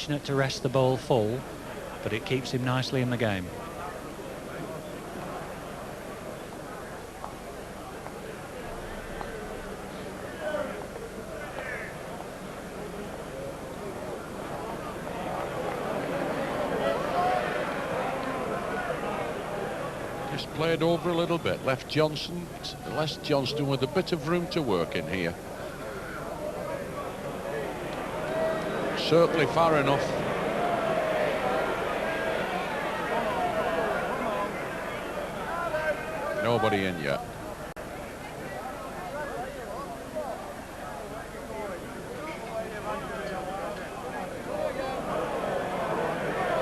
fortunate to rest the ball full, but it keeps him nicely in the game. Just played over a little bit, left Johnstone with a bit of room to work in here. Certainly far enough. Nobody in yet.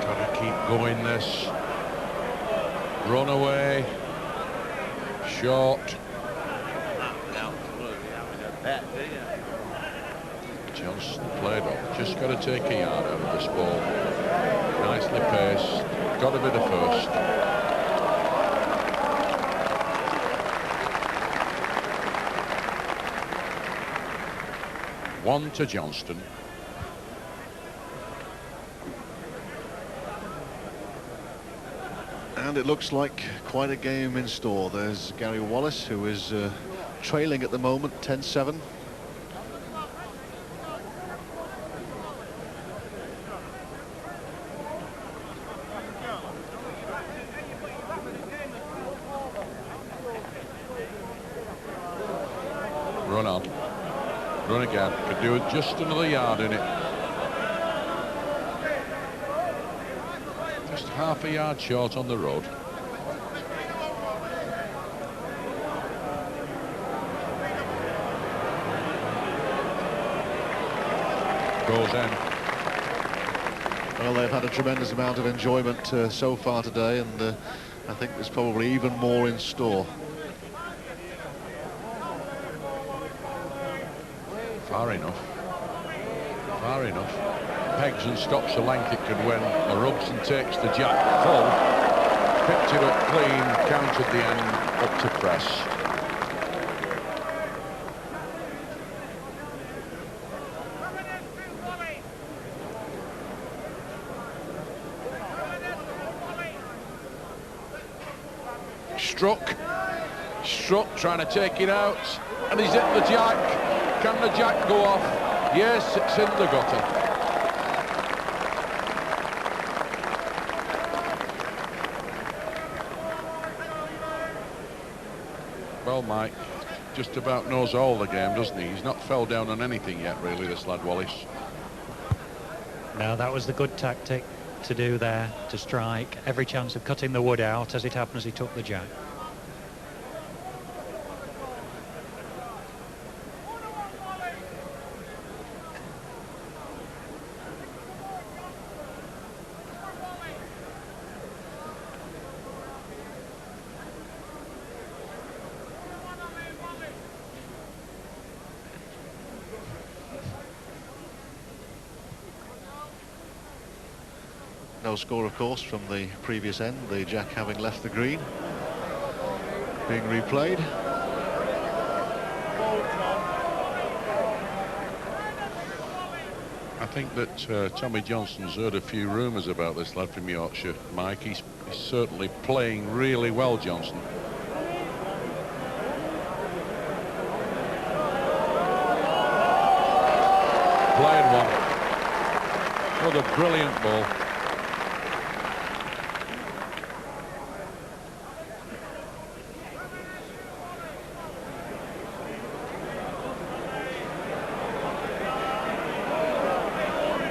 Gotta keep going this. Run away. Short. Johnstone played off. Just got to take a yard out of this ball. Nicely paced. Got a bit of first. One to Johnstone. And it looks like quite a game in store. There's Gary Wallis, who is trailing at the moment, 10-7. Run on. Run again. Could do it just another yard in it. Just half a yard short on the road. Goes in. Well, they've had a tremendous amount of enjoyment so far today, and I think there's probably even more in store. Far enough. Far enough. Pegs and stops the length it could win. Robson takes the jack full. Picked it up clean, counted the end, up to press. Struck, trying to take it out, and he's hit the jack. Can the jack go off? Yes, it's in the gutter. Well, Mike just about knows all the game, doesn't he? He's not fell down on anything yet, really, this lad Wallis. No, that was the good tactic to do there, to strike. Every chance of cutting the wood out. As it happens, he took the jack. No score, of course, from the previous end, the jack having left the green. Being replayed. I think that Tommy Johnston's heard a few rumours about this lad from Yorkshire, Mike. He's certainly playing really well, Johnstone. Played one. What a brilliant ball.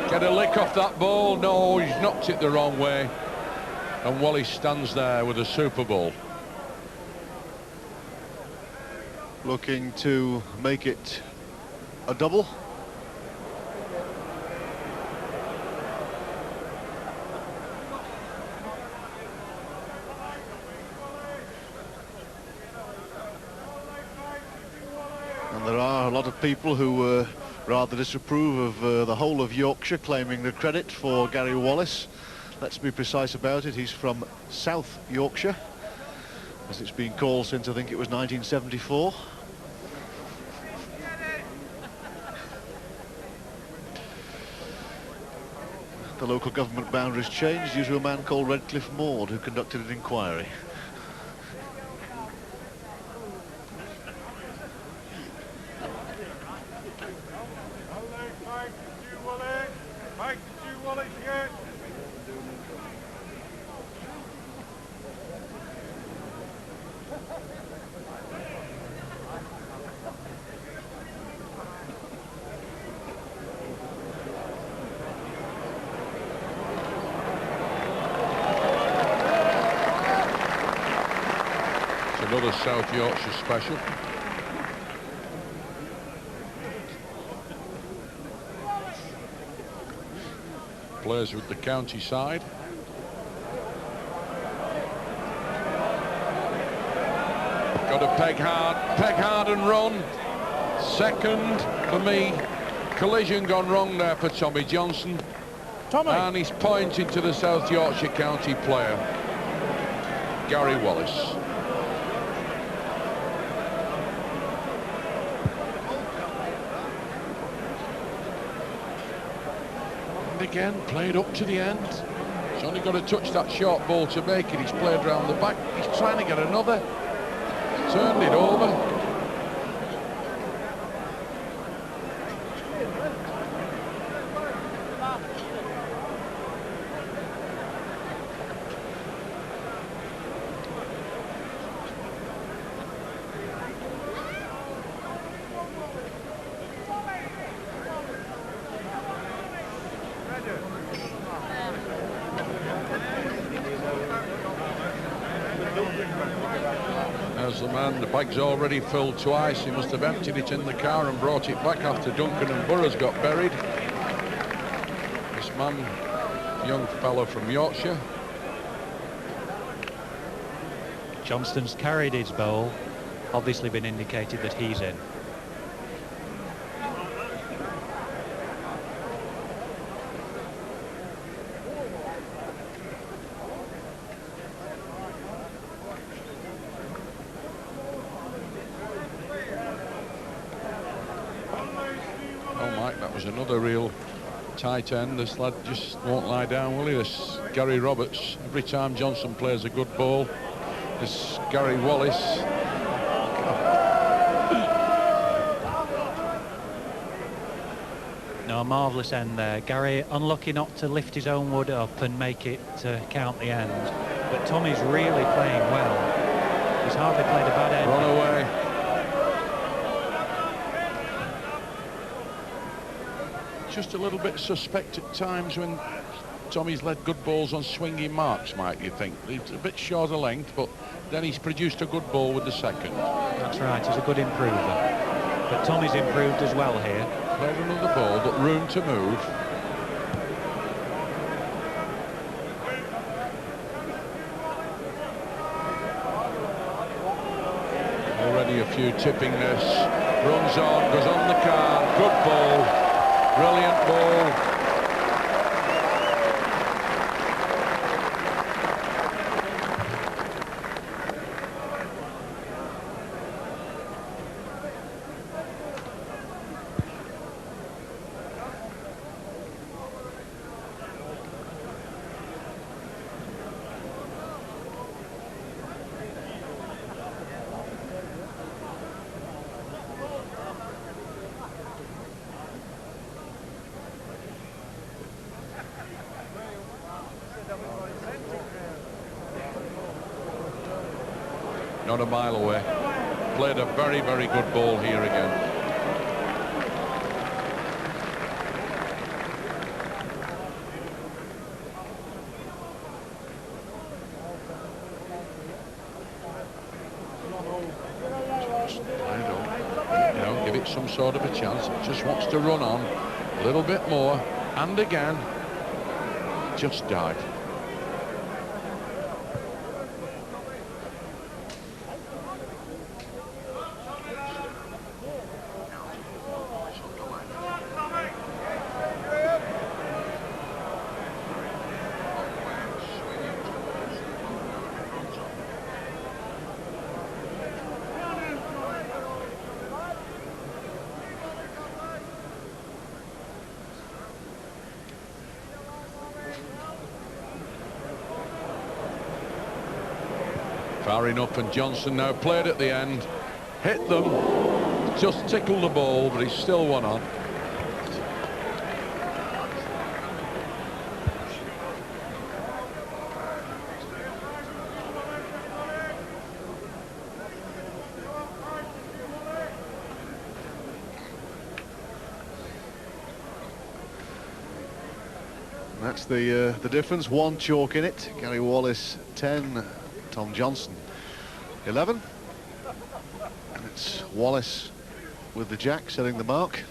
Get a lick off that ball. No, he's knocked it the wrong way. And Wallis stands there with a super ball. Looking to make it a double. And there are a lot of people who rather disapprove of the whole of Yorkshire claiming the credit for Gary Wallis. Let's be precise about it. He's from South Yorkshire, as it's been called since I think it was 1974. the local government boundaries changed due to a man called Redcliffe Maud who conducted an inquiry. Another South Yorkshire special. Plays with the county side. Got to peg hard and run. Second for me. Collision gone wrong there for Tommy Johnson. And he's pointing to the South Yorkshire county player, Gary Wallis. Again, played up to the end. He's only got to touch that short ball to make it. He's played round the back. He's trying to get another. Turned it over. There's the man, the bag's already filled twice. He must have emptied it in the car and brought it back after Duncan and Burroughs got buried. This man, young fellow from Yorkshire. Johnston's carried his bowl, obviously been indicated that he's in. Another real tight end. This lad just won't lie down, will he? This Gary Roberts. Every time Johnson plays a good ball, this Gary Wallis. No, a marvellous end there. Gary unlucky not to lift his own wood up and make it count the end. But Tommy's really playing well. He's hardly played a bad end. Run away. Just a little bit suspect at times when Tommy's led good balls on swinging marks, might you think. He's a bit short of length, but then he's produced a good ball with the second. That's right, he's a good improver. But Tommy's improved as well here. Played another ball, but room to move. Already a few tipping this. Runs on, goes on the car, good ball. Brilliant ball. Not a mile away. Played a very, very good ball here again. Just, give it some sort of a chance. It just wants to run on a little bit more. And again, just died. Far enough, and Johnstone now played at the end. Hit them. Just tickled the ball, but he's still one on. That's the difference. 1 chalk in it. Gary Wallis 10, Tom Johnstone 11. And it's Wallis with the jack setting the mark.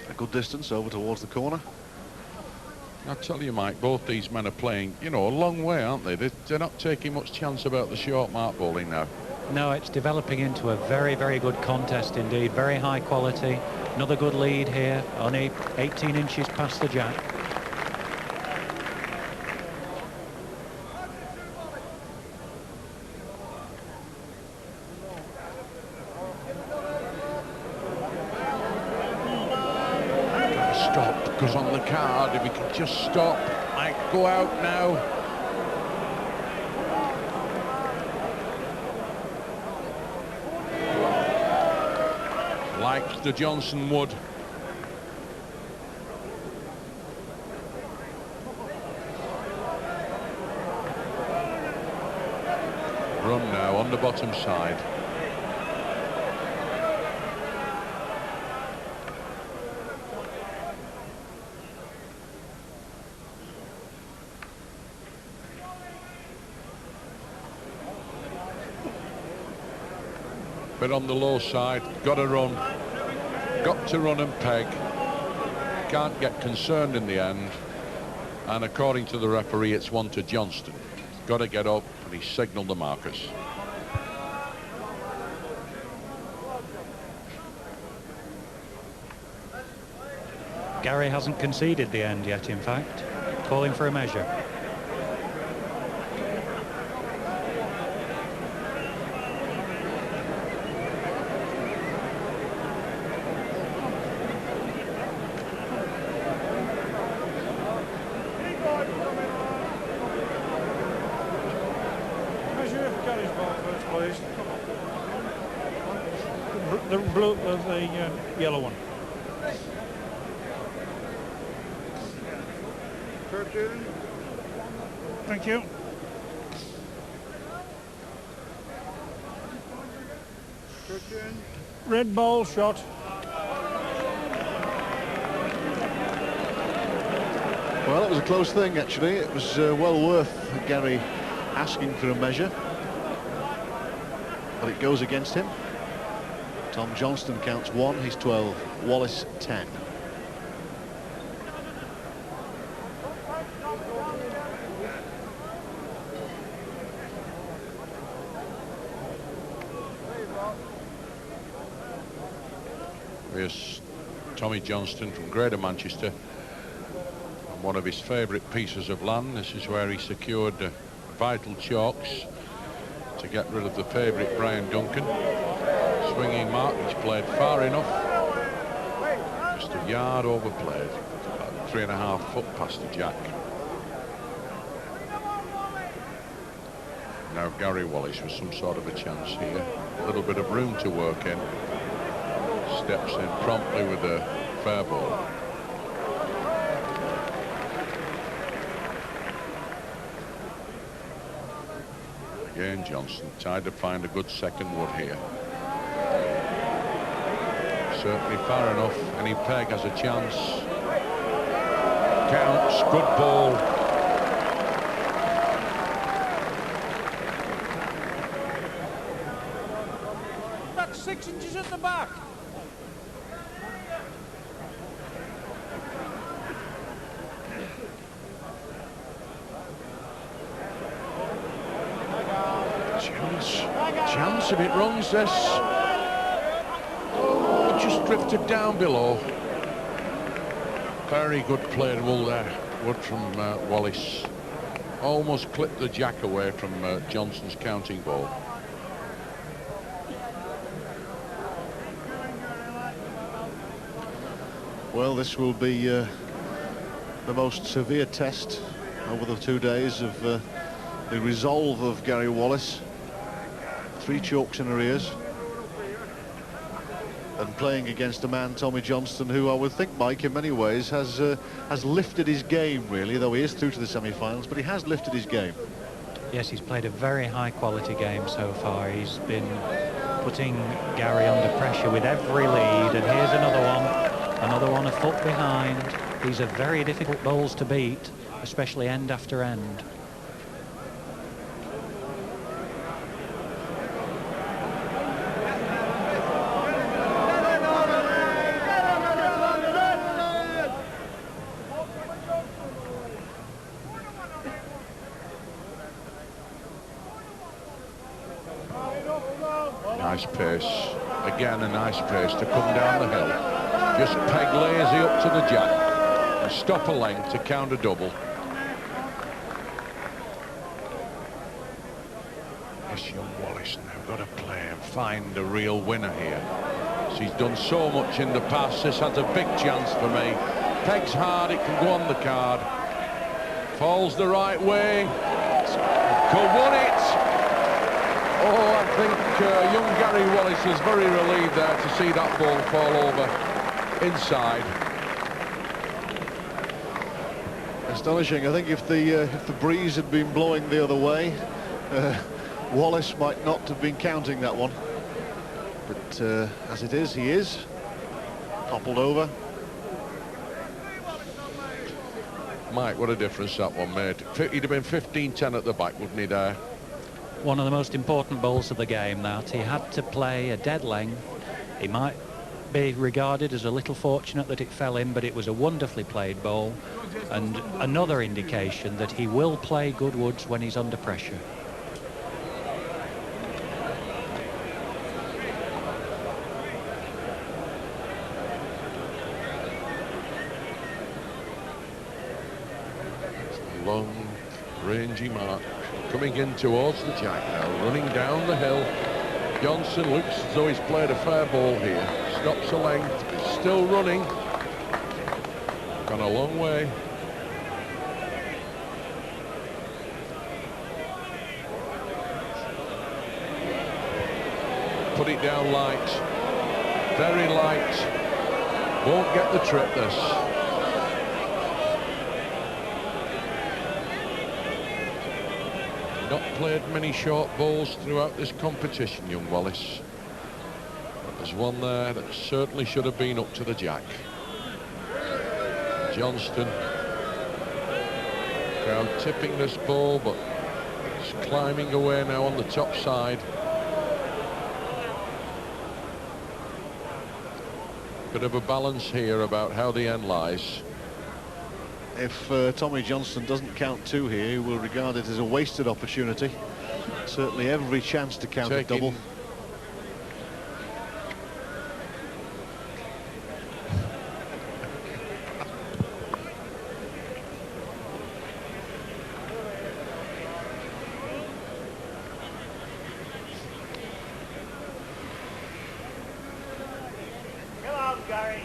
A good distance over towards the corner. I tell you, Mike, both these men are playing, you know, a long way, aren't they? They're not taking much chance about the short mark bowling now. No, it's developing into a very, very good contest indeed. Very high quality. Another good lead here, only 18 inches past the jack. Stop, goes on the card. If he could just stop, Mike, go out now. Like the Johnstone would. Run now on the bottom side. Bit on the low side, got to run and peg. Can't get concerned in the end, and according to the referee it's 1 to Johnstone. Got to get up, and he signalled the markers. Gary hasn't conceded the end yet, in fact. Calling for a measure. The blue, the yellow one. Thank you. Red ball shot. Well, it was a close thing, actually. It was well worth Gary asking for a measure. But it goes against him. Tom Johnstone counts 1, he's 12. Wallis 10. Here's Tommy Johnstone from Greater Manchester. And one of his favourite pieces of land. This is where he secured vital chalks to get rid of the favourite Brian Duncan. Swinging mark, he's played far enough. Just a yard overplayed. About 3.5 foot past the jack. Now Gary Wallis with some sort of a chance here. A little bit of room to work in. Steps in promptly with a fair ball. Again, Johnstone tried to find a good second wood here. Certainly far enough. Any peg has a chance. Counts. Good ball. That's 6 inches at the back. Chance if it runs this. Oh, just drifted down below. Very good played wool there. Wood from Wallis. Almost clipped the jack away from Johnstone's counting ball. Well, this will be the most severe test over the 2 days of the resolve of Gary Wallis. 3 chalks in arrears. And playing against a man, Tommy Johnstone, who I would think, Mike, in many ways has lifted his game, really, though he is through to the semi-finals, but he has lifted his game. Yes, he's played a very high-quality game so far. He's been putting Gary under pressure with every lead, and here's another one a foot behind. These are very difficult bowls to beat, especially end after end. Nice pace. Again, a nice pace to come down the hill. Just peg lazy up to the jack and stop a length to count a double. This young Wallis now got to play and find a real winner here. She's done so much in the past. This has a big chance for me. Pegs hard, it can go on the card. Falls the right way. Could won it. Oh, I think young Gary Wallis is very relieved there to see that ball fall over inside. Astonishing. I think if the breeze had been blowing the other way, Wallis might not have been counting that one. But as it is, he is toppled over. Mike, what a difference that one made. He'd have been 15-10 at the back, wouldn't he, there? One of the most important bowls of the game, that. He had to play a dead length. He might be regarded as a little fortunate that it fell in, but it was a wonderfully played bowl, and another indication that he will play good woods when he's under pressure. Long, rangy mark. Coming in towards the jack now, running down the hill. Johnstone looks as though he's played a fair ball here. Stops a length, still running. Gone a long way. Put it down light, very light. Won't get the trip, this. Not played many short balls throughout this competition, young Wallis. But there's one there that certainly should have been up to the jack. Johnstone. Crowd tipping this ball, but it's climbing away now on the top side. Bit of a balance here about how the end lies. If Tommy Johnstone doesn't count 2 here, he will regard it as a wasted opportunity. Certainly every chance to count a double. Come on, Gary.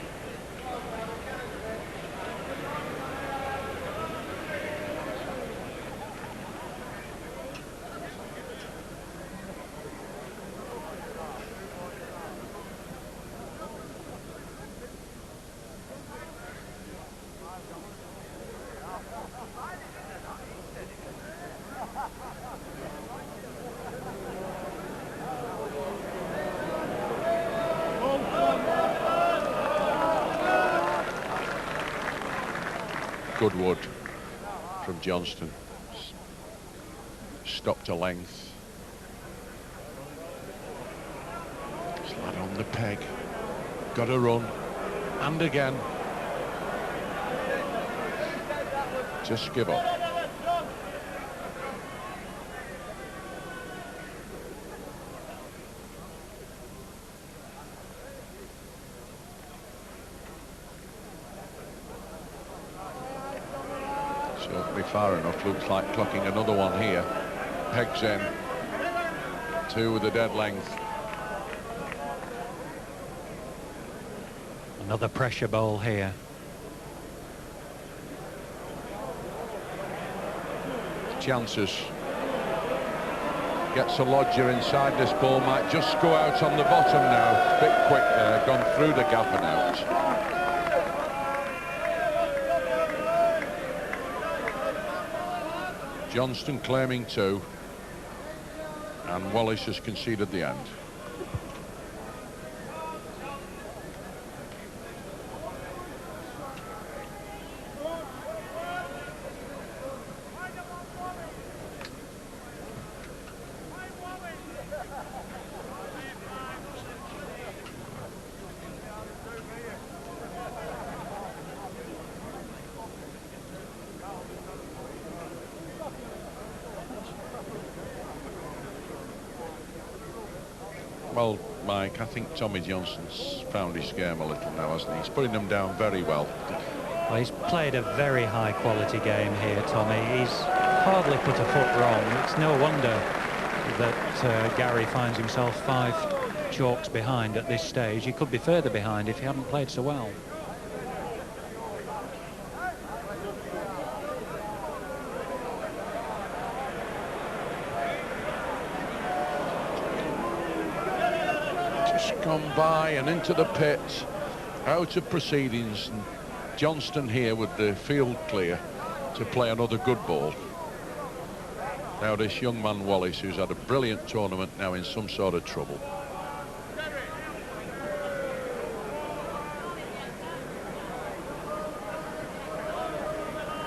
Good wood from Johnstone. Stopped a length. Slide on the peg. Got a run. And again. Just give up. Certainly far enough. Looks like clocking another one here. Pegs in. 2 with a dead length. Another pressure bowl here. Chances. Gets a lodger inside. This ball might just go out on the bottom now. Bit quick there, gone through the gap and out. Johnstone claiming 2, and Wallis has conceded the end. Well, Mike, I think Tommy Johnston's found his game a little now, hasn't he? He's putting them down very well. Well, he's played a very high-quality game here, Tommy. He's hardly put a foot wrong. It's no wonder that Gary finds himself 5 chalks behind at this stage. He could be further behind if he hadn't played so well. Gone by and into the pit, out of proceedings, and Johnstone here with the field clear to play another good ball. Now this young man Wallis, who's had a brilliant tournament, now in some sort of trouble.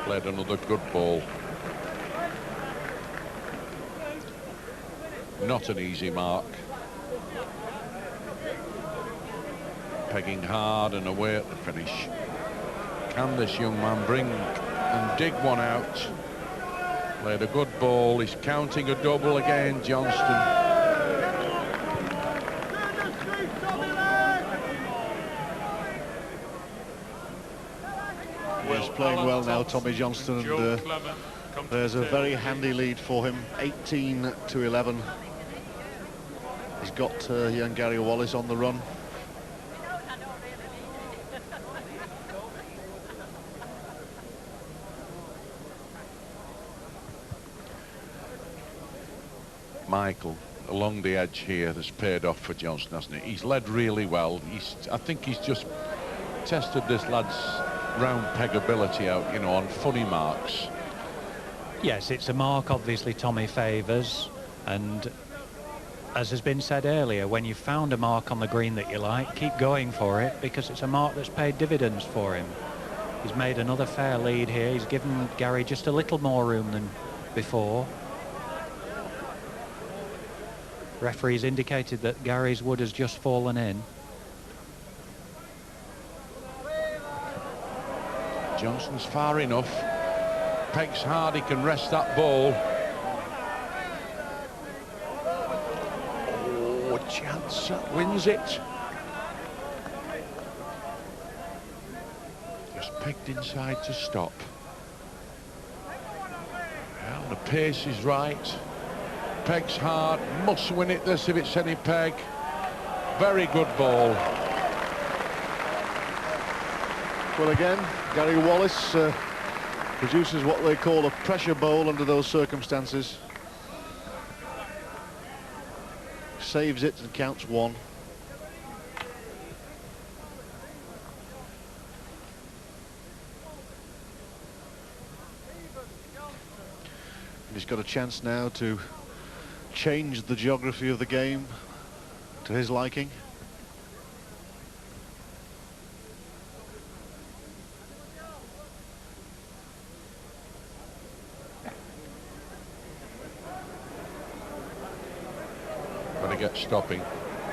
Played another good ball. Not an easy mark. Pegging hard and away at the finish. Can this young man bring and dig one out? Played a good ball. He's counting a double again, Johnstone. He's playing well now, Tommy Johnstone, and there's a very handy lead for him, 18-11. He's got young Gary Wallis on the run. Michael, along the edge here, has paid off for Johnstone, hasn't it? He's led really well. I think he's just tested this lad's round peg ability out, you know, on funny marks. Yes, it's a mark obviously Tommy favours, and as has been said earlier, when you've found a mark on the green that you like, keep going for it, because it's a mark that's paid dividends for him. He's made another fair lead here. He's given Gary just a little more room than before. Referee's indicated that Gary's wood has just fallen in. Johnston's far enough. Pegs hard, he can rest that ball. Oh, chance, wins it. Just pegged inside to stop. Well, the pace is right. Pegs hard, must win it this if it's any peg. Very good ball. Well, again, Gary Wallis produces what they call a pressure bowl under those circumstances. Saves it and counts 1. He's got a chance now to change the geography of the game to his liking. When he gets stopping,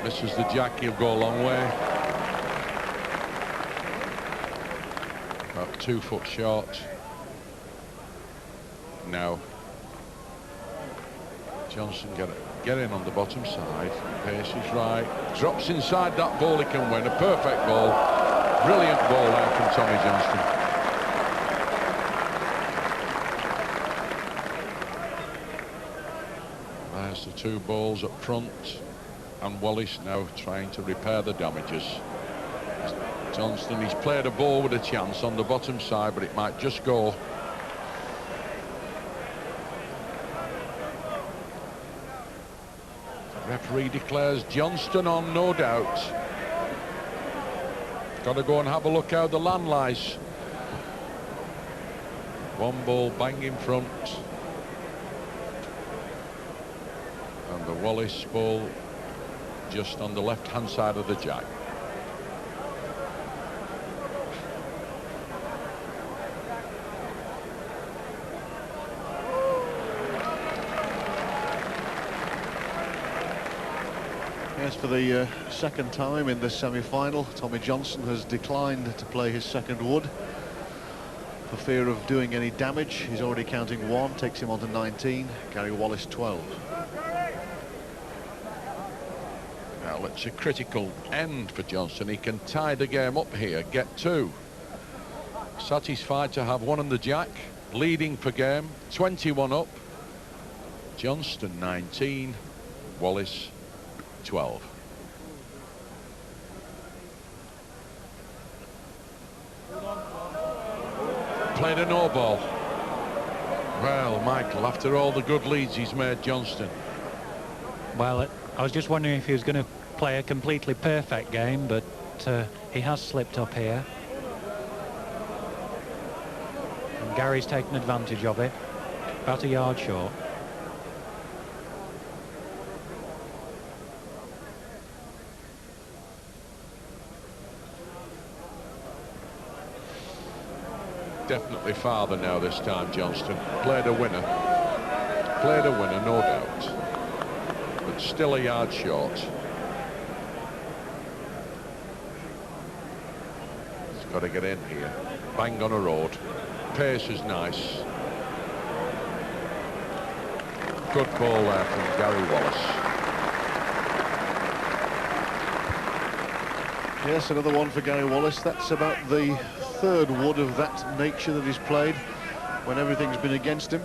misses the jack, he'll go a long way. About 2 foot short. Now Johnstone get in on the bottom side. Pace is right. Drops inside that ball, he can win. A perfect ball. Brilliant ball there from Tommy Johnstone. There's the 2 balls up front, and Wallis now trying to repair the damages. Johnstone, he's played a ball with a chance on the bottom side, but it might just go. Referee declares Johnstone on, no doubt. Got to go and have a look how the land lies. One ball bang in front. And the Wallis ball just on the left-hand side of the jack. Yes, for the second time in this semi-final, Tommy Johnstone has declined to play his second wood for fear of doing any damage. He's already counting 1, takes him on to 19, Gary Wallis 12. Well, it's a critical end for Johnstone. He can tie the game up here, get 2. Satisfied to have 1 on the jack, leading for game, 21 up. Johnstone 19, Wallis 12. Played a no ball. Well, Michael, after all the good leads he's made, Johnstone. Well, I was just wondering if he was going to play a completely perfect game, but he has slipped up here. And Gary's taken advantage of it. About a yard short. Definitely farther now this time, Johnstone. Played a winner, no doubt. But still a yard short. He's got to get in here. Bang on a road. Pace is nice. Good ball there from Gary Wallis. Yes, another one for Gary Wallis. That's about the third wood of that nature that he's played when everything's been against him.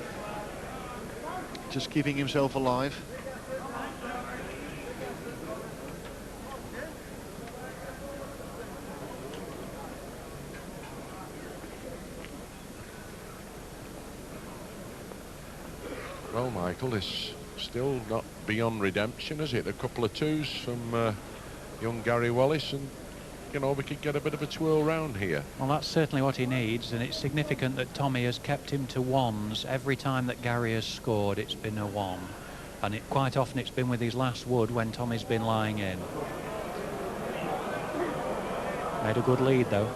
Just keeping himself alive. Well, Michael, it's still not beyond redemption, is it? A couple of 2s from young Gary Wallis, and you know, we could get a bit of a twirl round here. Well, that's certainly what he needs, and it's significant that Tommy has kept him to 1s. Every time that Gary has scored, it's been a 1. And quite often it's been with his last wood when Tommy's been lying in. Made a good lead, though.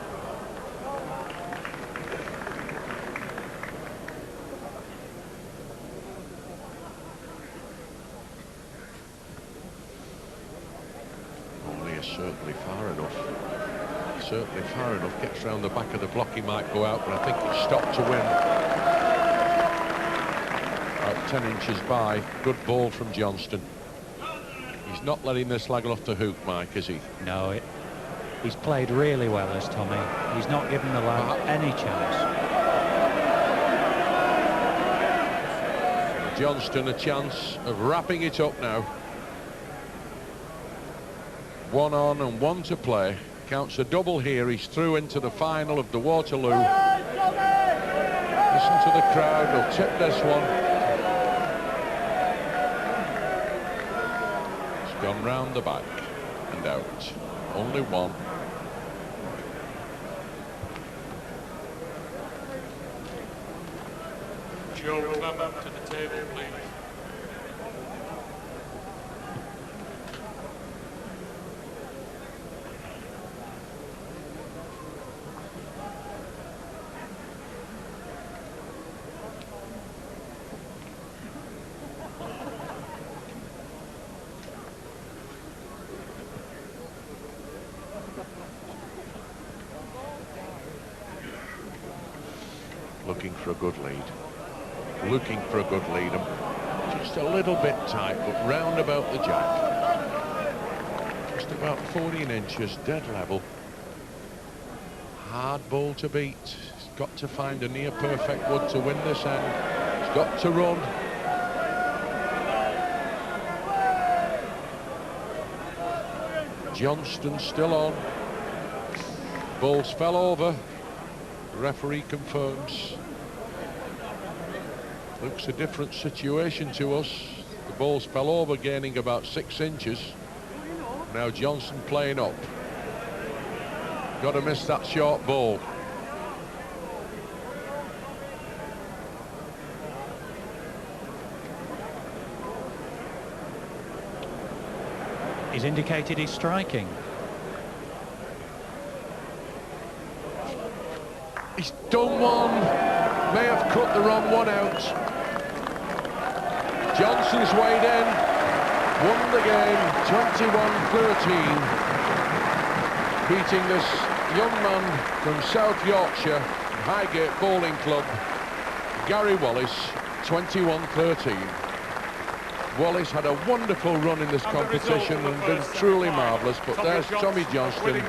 Only is certainly far enough. Certainly far enough. Gets round the back of the block, he might go out, but I think he's stopped to win. About 10 inches by. Good ball from Johnstone. He's not letting this slag off the hook, Mike, is he? No, he's played really well, as Tommy. He's not given the lad any chance. Johnstone a chance of wrapping it up now. 1 on and 1 to play. Counts a double here. He's through into the final of the Waterloo. Listen to the crowd. They'll tip this one. It's gone round the back and out. Only 1. Joe Clemmett to the table, please. Looking for a good lead. Looking for a good lead. Just a little bit tight, but round about the jack. Just about 14 inches, dead level. Hard ball to beat. He's got to find a near perfect wood to win this end. He's got to run. Johnstone still on. Balls fell over. The referee confirms. Looks a different situation to us. The ball fell over, gaining about 6 inches. Now Johnstone playing up. Got to miss that short ball. He's indicated he's striking. He's done one. May have cut the wrong one out. Johnson's weighed in. Won the game 21-13. Beating this young man from South Yorkshire, Highgate Bowling Club, Gary Wallis, 21-13. Wallis had a wonderful run in this competition and been truly marvellous, but there's Tommy Johnstone,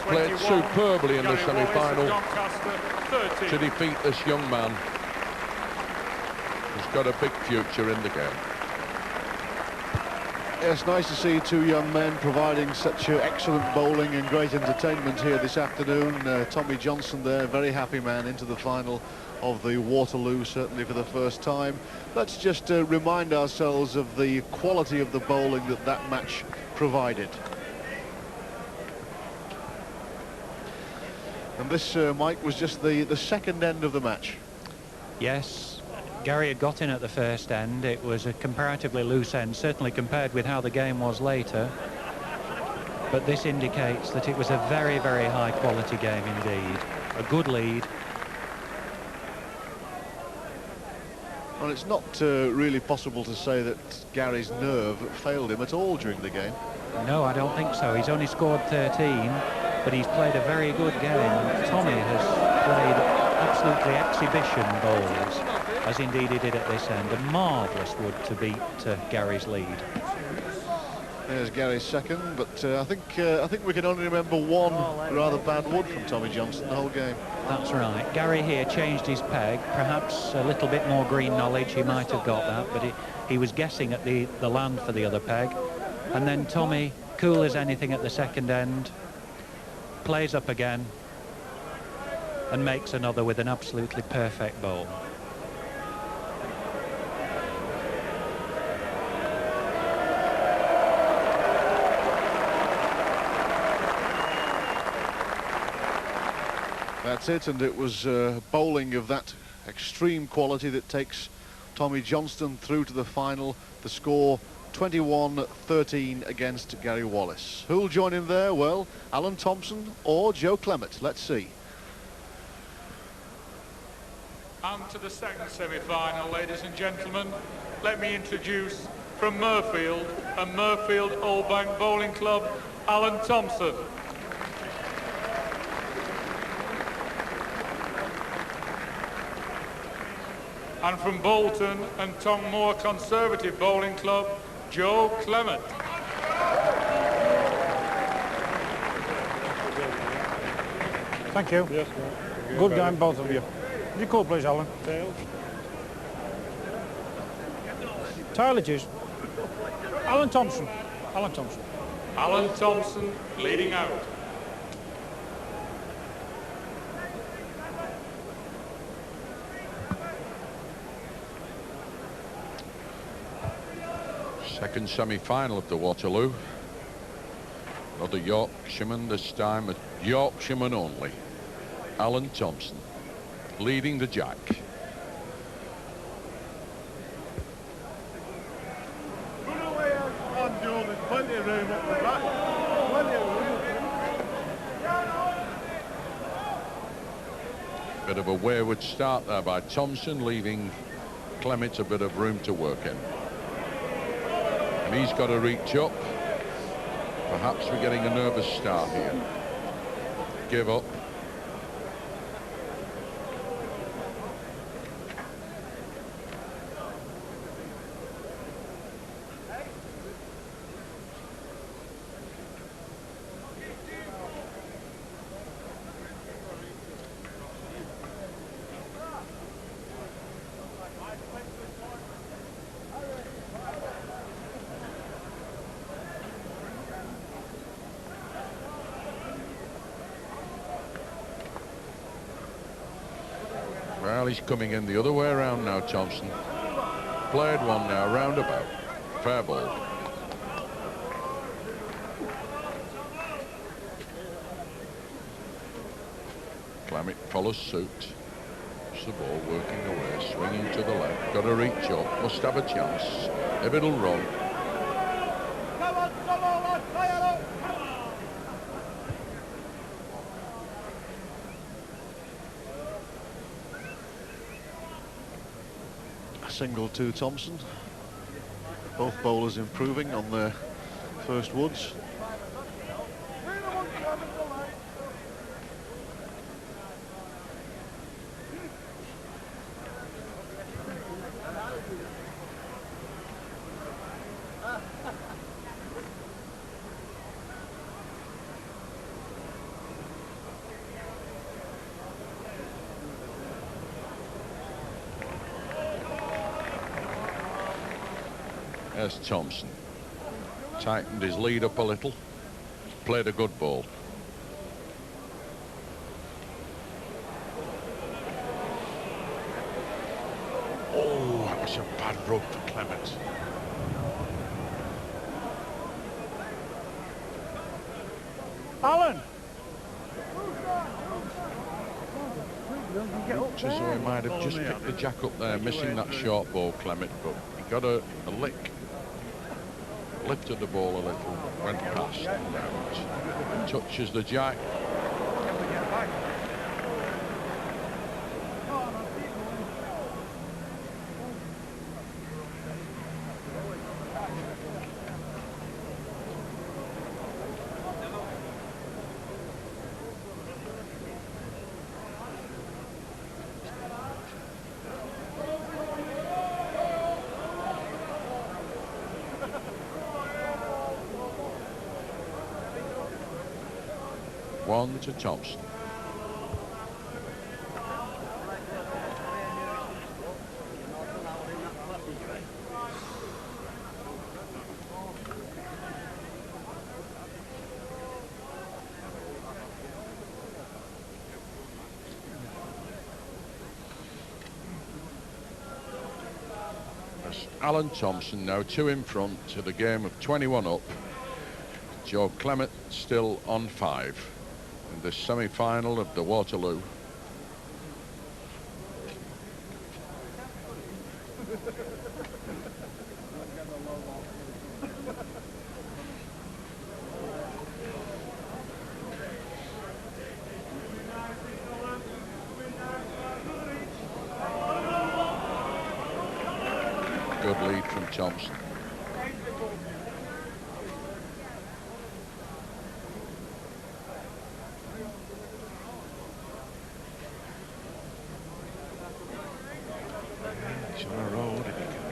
played superbly in the semi-final to defeat this young man who's got a big future in the game. Yes, nice to see two young men providing such excellent bowling and great entertainment here this afternoon. Tommy Johnstone there, very happy man into the final of the Waterloo, certainly for the first time. Let's just remind ourselves of the quality of the bowling that match provided. And this, Mike, was just the second end of the match. Yes, Gary had got in at the first end. It was a comparatively loose end, certainly compared with how the game was later. But this indicates that it was a very, very high quality game indeed. A good lead. Well, it's not really possible to say that Gary's nerve failed him at all during the game. No, I don't think so. He's only scored 13, but he's played a very good game. Tommy has played absolutely exhibition bowls, as indeed he did at this end. A marvellous wood to beat Gary's lead. There's Gary's second, but I think we can only remember one rather bad wood from Tommy Johnstone the whole game. That's right. Gary here changed his peg. Perhaps a little bit more green knowledge, he might have got that, but he was guessing at the land for the other peg. And then Tommy, cool as anything at the second end, plays up again and makes another with an absolutely perfect bowl. That's it, and it was bowling of that extreme quality that takes Tommy Johnstone through to the final. The score 21-13 against Gary Wallis. Who'll join him there? Well, Allan Thompson or Joe Clemmett. Let's see. And to the second semi-final, ladies and gentlemen, let me introduce from Murfield and Murfield Old Bank Bowling Club, Allan Thompson. And from Bolton and Tongmoor Conservative Bowling Club, Joe Clemmett. Thank you. Yes, good game, both of you. Would you call, please, Alan? Tails. Tail it is. Allan Thompson. Allan Thompson. Allan Thompson leading out. Second semi-final of the Waterloo. Another Yorkshireman, this time a Yorkshireman only. Allan Thompson leading the jack. Bit of a wayward start there by Thompson, leaving Clemmett a bit of room to work in. And he's got to reach up. Perhaps we're getting a nervous start here. Give up. Well, he's coming in the other way around now, Thompson. Played one now, roundabout. Fair ball. Clemmett follows suit. The ball working away, swinging to the left. Got to reach up. Must have a chance. If it'll run. A single to Thompson. Both bowlers improving on their first woods. There's Thompson. Tightened his lead up a little. Played a good ball. Oh, that was a bad rub for Clemmett. Allan! Looks as though he might have just picked the jack up there, missing that short ball, Clemmett, but he got a lick. Lifted the ball a little, went past and out. Touches the jack. One to Thompson. That's Allan Thompson now 2 in front to the game of 21 up. Joe Clemmett still on 5. In the semi-final of the Waterloo. Good lead from Thompson.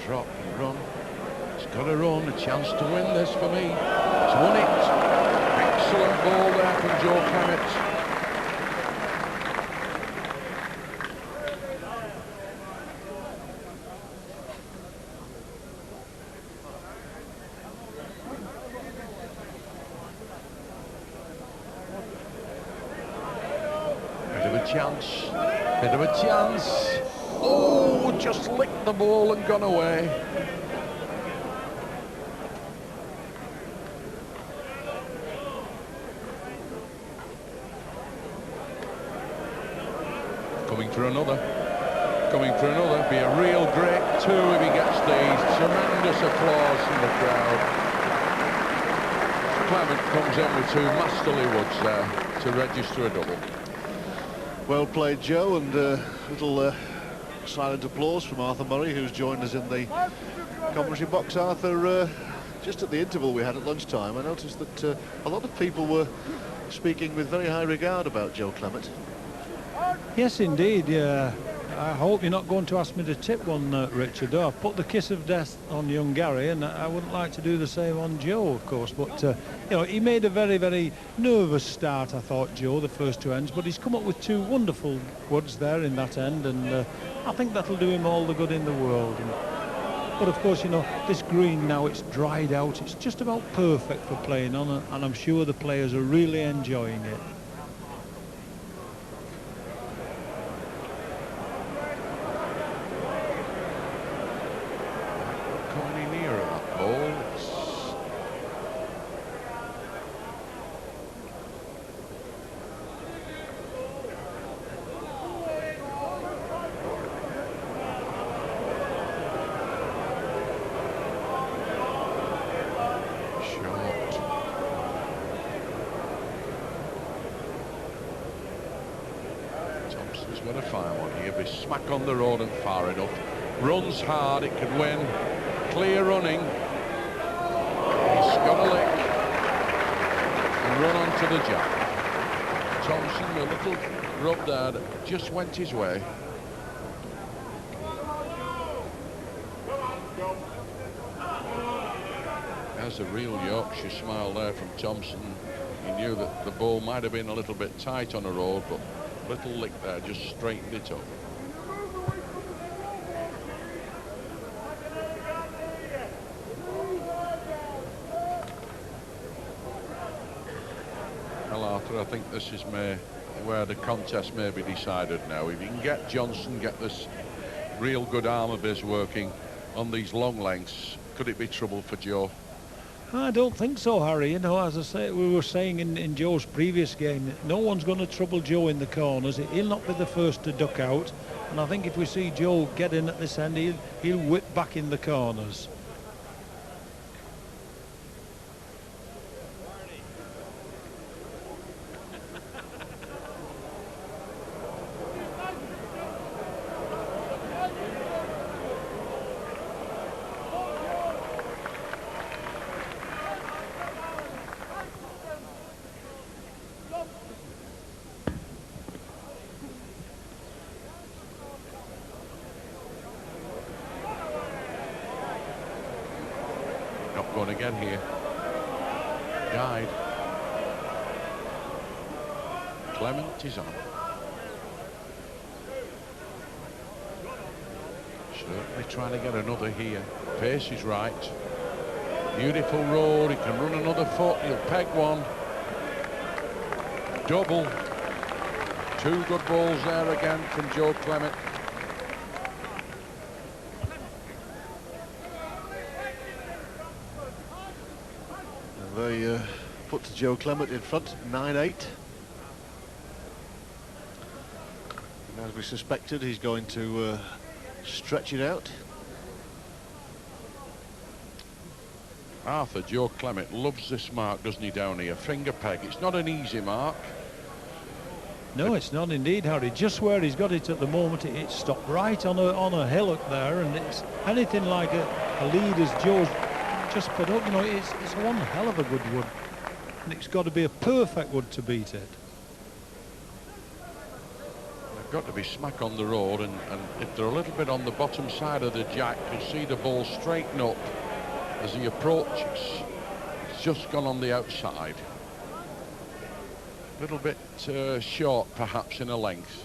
Drop and run. It's got to run. A chance to win this for me. It's won it. Excellent ball there from Joe Clemmett. Bit of a chance. Bit of a chance. Oh, just licked the ball and gone away. Coming for another. Coming for another. Be a real great 2 if he gets these. Tremendous applause from the crowd. Clemmett comes in with 2 masterly woods there to register a double. Well played, Joe, and little silent applause from Arthur Murray, who's joined us in the commentary box. Arthur, just at the interval we had at lunchtime, I noticed that a lot of people were speaking with very high regard about Joe Clemmett. Yes, indeed. Yeah. I hope you're not going to ask me to tip one, Richard. I put the kiss of death on young Gary, and I wouldn't like to do the same on Joe, of course. But you know, he made a very, very nervous start, I thought, Joe, the first 2 ends. But he's come up with 2 wonderful woods there in that end, and I think that'll do him all the good in the world. But of course, you know, this green now, it's dried out. It's just about perfect for playing on, and I'm sure the players are really enjoying it. Coming nearer that ball. to be smack on the road and far enough. Runs hard, it could win. Clear running. He's got a lick. And run onto the jack. Thompson, a little rub there that just went his way. There's a real Yorkshire smile there from Thompson. He knew that the ball might have been a little bit tight on the road, but little lick there just straightened it up. Well, Arthur, I think this is where the contest may be decided now. If you can get Johnstone, get this real good arm of his working on these long lengths, could it be trouble for Joe? I don't think so, Harry. You know, as I say, we were saying in Joe's previous game, no one's going to trouble Joe in the corners. He'll not be the first to duck out. And I think if we see Joe get in at this end, he'll whip back in the corners. Going again here. Died. Clemmett is on. Certainly trying to get another here. Pace is right. Beautiful road. He can run another foot. He'll peg one. Double. Two good balls there again from Joe Clemmett. They put Joe Clemmett in front, 9-8. And as we suspected, he's going to stretch it out. Arthur, Joe Clemmett loves this mark, doesn't he, down here? Finger peg. It's not an easy mark. No, it's not indeed, Harry. Just where he's got it at the moment, it's stopped right on a hillock there, and it's anything like a lead as Joe's just put up. You know, it's one hell of a good wood, and it's got to be a perfect wood to beat it. They've got to be smack on the road, and if they're a little bit on the bottom side of the jack, you'll see the ball straighten up as he approaches. It's just gone on the outside. A little bit short, perhaps, in a length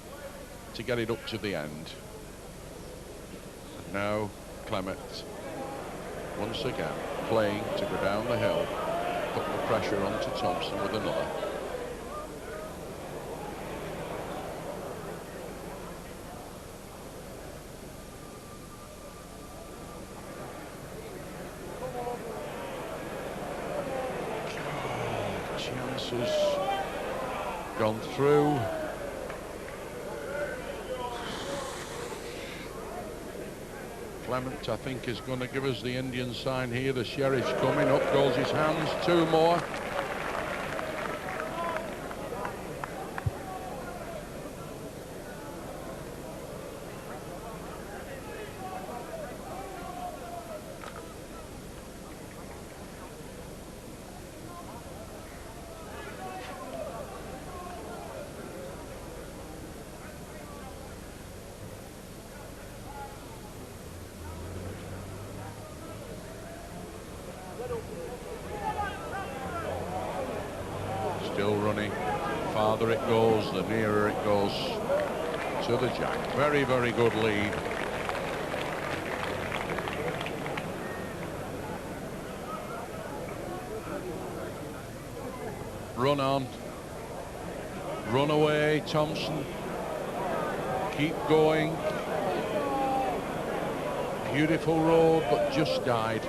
to get it up to the end. And now Clemmett, once again, playing to go down the hill, putting the pressure onto Thompson with another. Chances gone through. Clemmett, I think, is going to give us the Indian sign here. The sheriff's coming. Up goes his hands. Two more. Still running. The farther it goes, the nearer it goes to the jack. Very, very good lead. Run on. Run away, Thompson. Keep going. Beautiful road, but just died.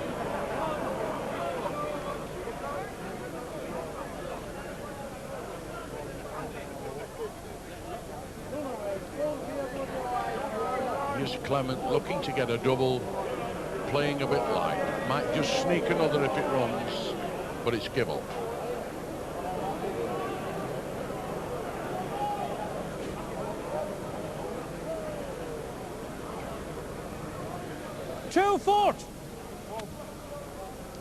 Clemmett looking to get a double, playing a bit light. Might just sneak another if it runs, but it's give up. 2 foot.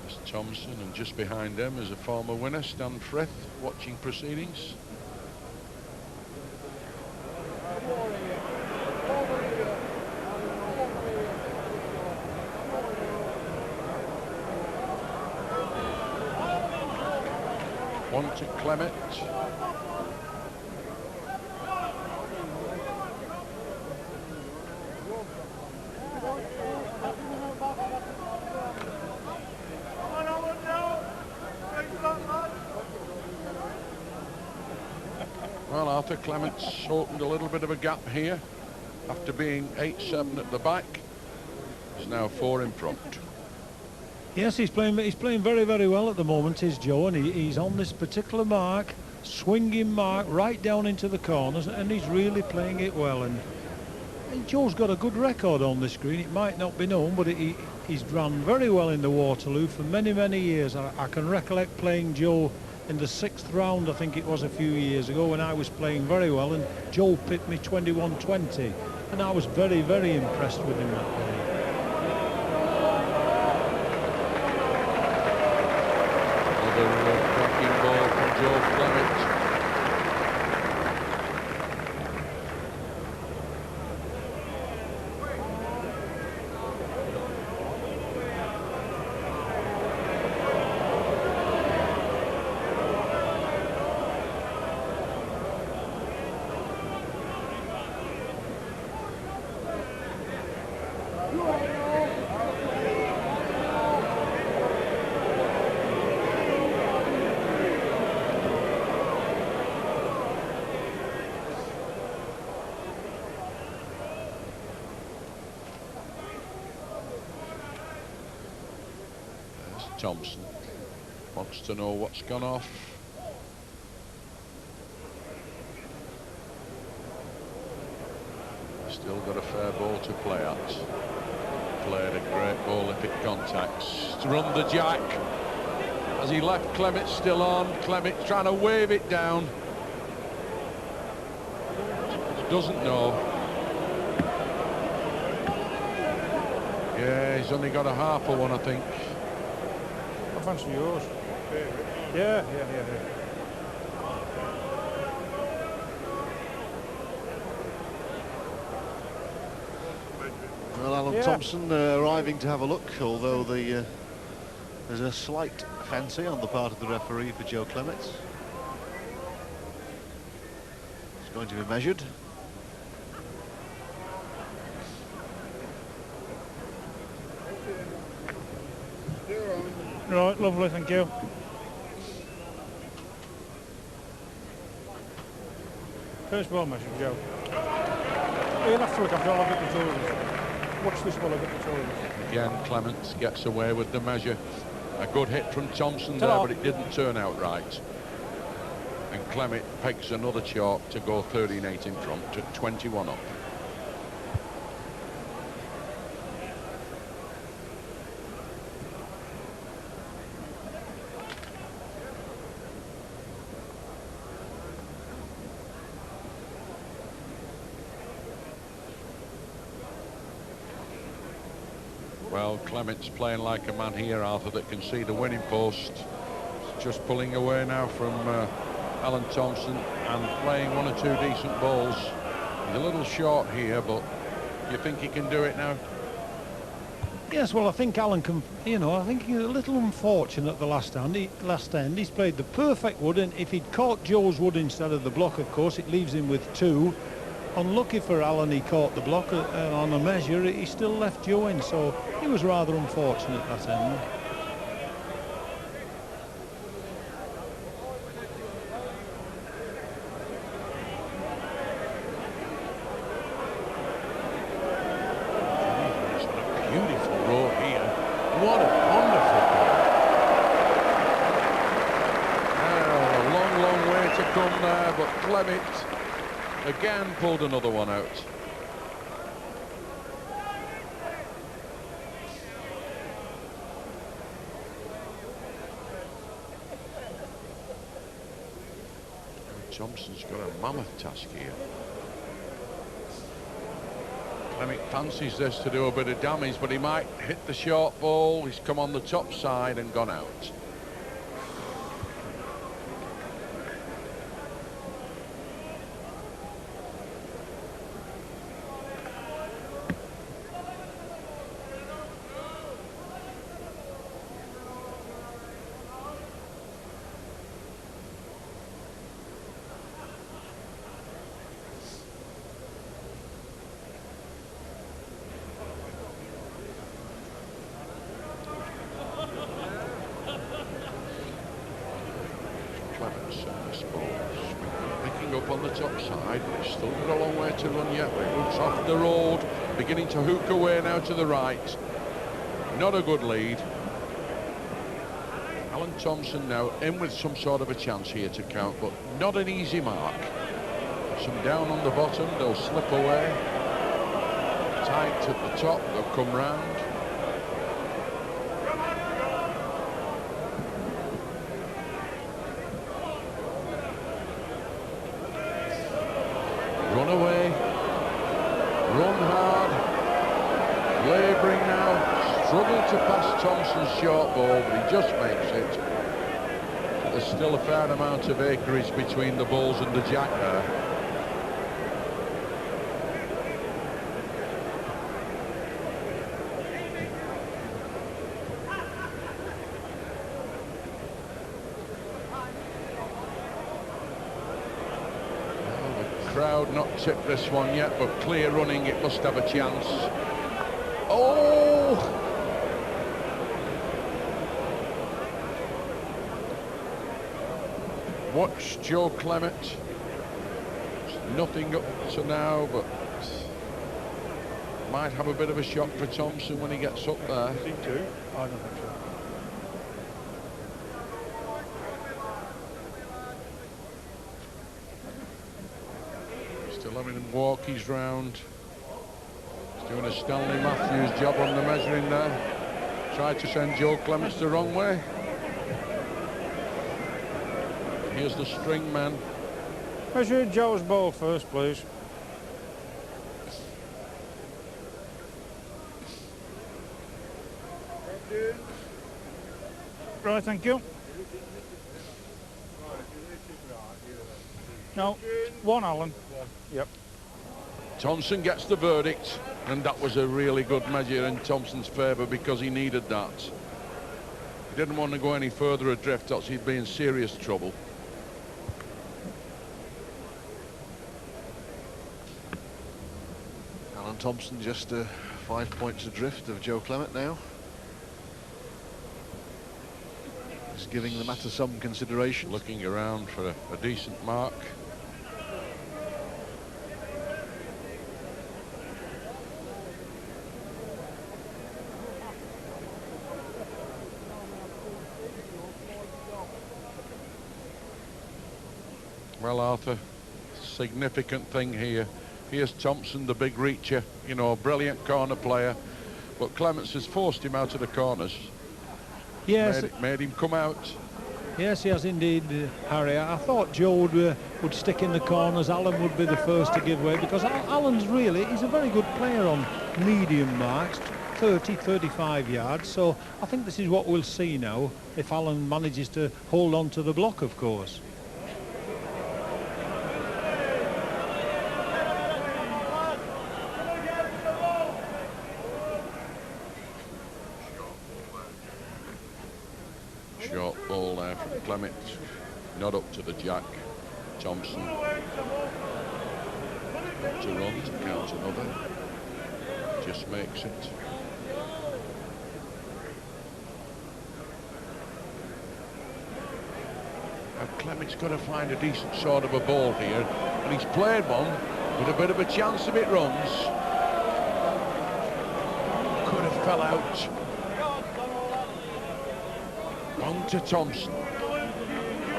It's Thompson, and just behind them is a former winner, Stan Frith, watching proceedings. One to Clemmett. Well, Arthur Clemmett's opened a little bit of a gap here. After being 8-7 at the back, he's now 4 in front. Yes, he's playing very, very well at the moment, is Joe, and he's on this particular mark, swinging mark right down into the corners, and he's really playing it well. And Joe's got a good record on this green. It might not be known, but he's run very well in the Waterloo for many, many years. I can recollect playing Joe in the 6th round, I think it was a few years ago, when I was playing very well, and Joe pipped me 21-20, and I was very, very impressed with him that day. Cracking ball from Joe Clemmett. Thompson wants to know what's gone off. Still got a fair ball to play at. Played a great ball if it contacts. To run the jack. As he left Clemmett still on. Clemmett trying to wave it down. Doesn't know. Yeah, he's only got a half of one, I think. I fancy yours. Yeah. Well, Alan Thompson arriving to have a look, although there's a slight fancy on the part of the referee for Joe Clemmett. It's going to be measured. Right, lovely, thank you. First ball measure, Joe. You'll have to look after I'll get the toes. Watch this while I get the toes. Again, Clements gets away with the measure. A good hit from Thompson there, but it didn't turn out right. And Clemmett pegs another chalk to go 13-8 in front to 21 up. Well, Clemmett's playing like a man here, Arthur, that can see the winning post. Just pulling away now from Allan Thompson and playing 1 or 2 decent balls. He's a little short here, but you think he can do it now? Yes, well, I think Allan can, I think he's a little unfortunate at the last end. He's played the perfect wood, and if he'd caught Joe's wood instead of the block, of course, it leaves him with 2. Unlucky for Allan, he caught the block on a measure. He still left Joe in, so he was rather unfortunate that end. He's got a beautiful row here. What a wonderful ball. A long, long way to come there, but Clemmett again pulled another one out. Thompson's got a mammoth task here. Clemmett fancies this to do a bit of damage, but he might hit the short ball. He's come on the top side and gone out. On the top side, but he's still got a long way to run yet. But it looks off the road, beginning to hook away now to the right. Not a good lead. Allan Thompson now in with some sort of a chance here to count, but not an easy mark. Some down on the bottom, they'll slip away. Tight at the top, they'll come round. Run away, run hard, labouring now, struggled to pass Thompson's short ball, but he just makes it. But there's still a fair amount of acreage between the balls and the jack there. Crowd not tipped this one yet, but clear running, it must have a chance. Oh! Watch Joe Clemmett. Nothing up to now, but might have a bit of a shock for Thompson when he gets up there. I don't think so. Still having him walkies round. He's doing a Stanley Matthews job on the measuring there. Tried to send Joe Clements the wrong way. Here's the string man. Measure Joe's ball first, please. Right, thank you. No, one Allan. Yep. Thompson gets the verdict, and that was a really good measure in Thompson's favour because he needed that. He didn't want to go any further adrift, else he'd be in serious trouble. Allan Thompson just 5 points adrift of Joe Clemmett now. He's giving the matter some consideration. Looking around for a decent mark. Well, Arthur, significant thing here. Here's Thompson, the big reacher, you know, a brilliant corner player, but Clements has forced him out of the corners. Yes, made him come out. Yes, he has indeed, Harry. I thought Joe would stick in the corners. Allan would be the first to give way, because Allan's he's a very good player on medium marks, 30, 35 yards. So I think this is what we'll see now, if Allan manages to hold on to the block, of course. Short ball there from Clemmett, not up to the jack. Thompson to run to count another, just makes it. Now Clemmett's got to find a decent sort of a ball here, and he's played one with a bit of a chance if it runs. Could have fell out. On to Thompson.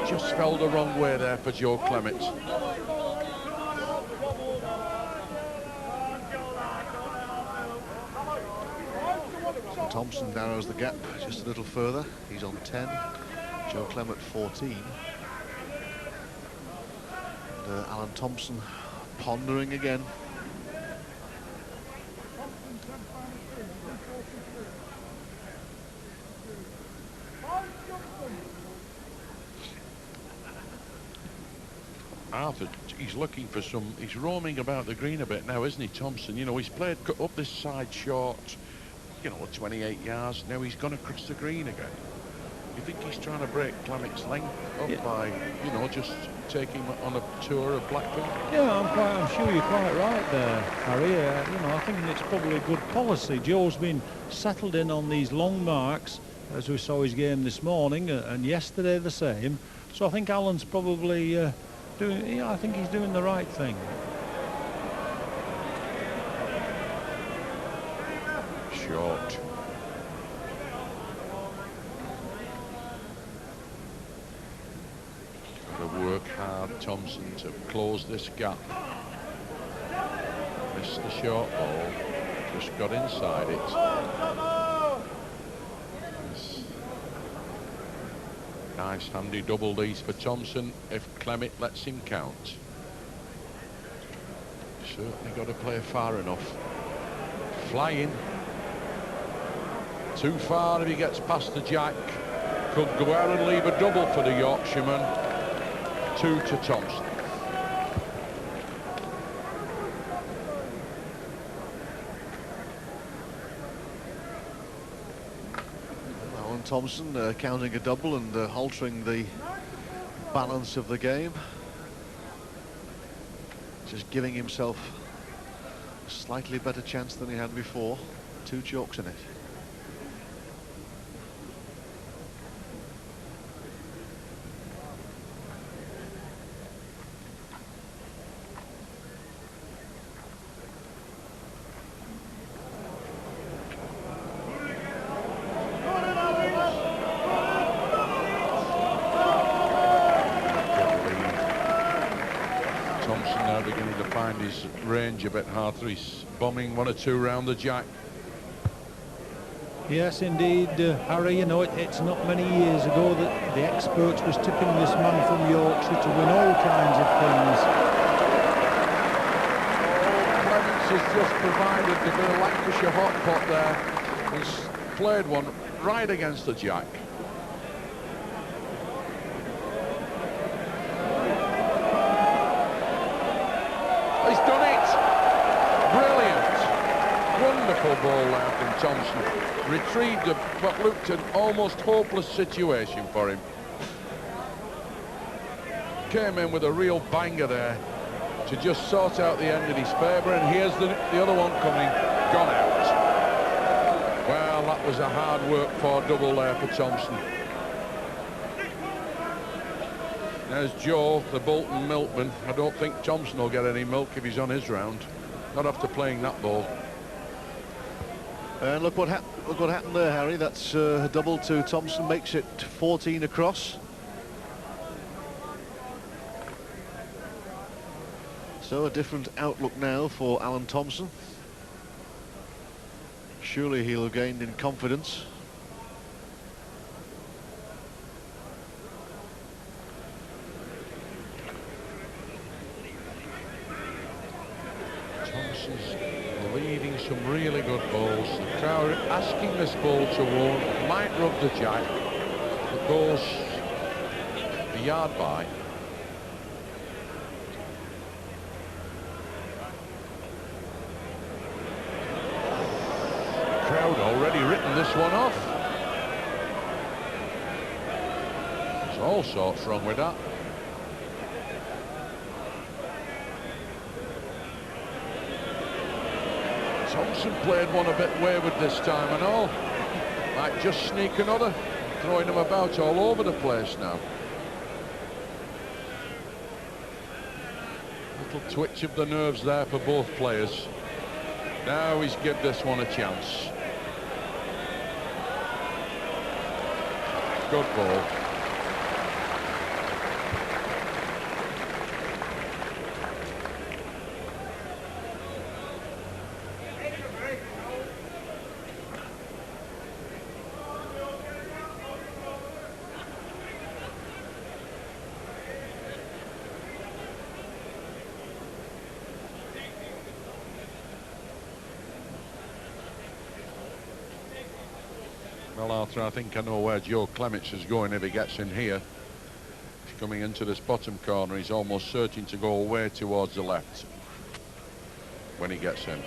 Just fell the wrong way there for Joe Clemmett. Thompson narrows the gap just a little further. He's on 10. Joe Clemmett 14. And Allan Thompson pondering again. Arthur, he's looking for some, he's roaming about the green a bit now, isn't he, Thompson? You know, he's played up this side short, you know, 28 yards. Now he's gone across the green again. You think he's trying to break Clemmett's length up by, you know, just taking him on a tour of Blackpool? Yeah, I'm sure you're quite right there, Harry. You know, I think it's probably a good policy. Joe's been settled in on these long marks, as we saw his game this morning, and yesterday the same. So I think Allan's probably doing, yeah, I think he's doing the right thing. Short. Got to work hard, Thompson, to close this gap. Missed the short ball, just got inside it. Nice handy double these for Thompson if Clemmett lets him count. Certainly got to play far enough. Flying. Too far if he gets past the jack. Could go out and leave a double for the Yorkshireman. 2 to Thompson. Allan Thompson counting a double and altering the balance of the game. Just giving himself a slightly better chance than he had before. 2 chalks in it. Range a bit hard, he's bombing 1 or 2 round the jack. Yes, indeed, Harry. You know, it's not many years ago that the experts was tipping this man from Yorkshire to win all kinds of things. Clements has just provided the bit of Lancashire hot pot there. He's played one right against the jack. He's done it! Brilliant! Wonderful ball there from Thompson. Retrieved what looked an almost hopeless situation for him. Came in with a real banger there to just sort out the end in his favour, and here's the other one coming. Gone out. Well, that was a hard work for double there for Thompson. There's Joe, the Bolton milkman. I don't think Thompson will get any milk if he's on his round. Not after playing that ball. And look what happened there, Harry. That's a double to Thompson, makes it 14 across. So a different outlook now for Allan Thompson. Surely he'll have gained in confidence. Thompson's leading some really good balls. The crowd asking this ball to one, might rub the jack. It goes a yard by. The crowd already written this one off. There's all sorts wrong with that. Thompson played one a bit wayward this time and all. Might just sneak another. Throwing him about all over the place now. Little twitch of the nerves there for both players. Now he's give this one a chance. Good ball. Well, Arthur, I think I know where Joe Clemmett is going if he gets in here. He's coming into this bottom corner. He's almost certain to go away towards the left when he gets in.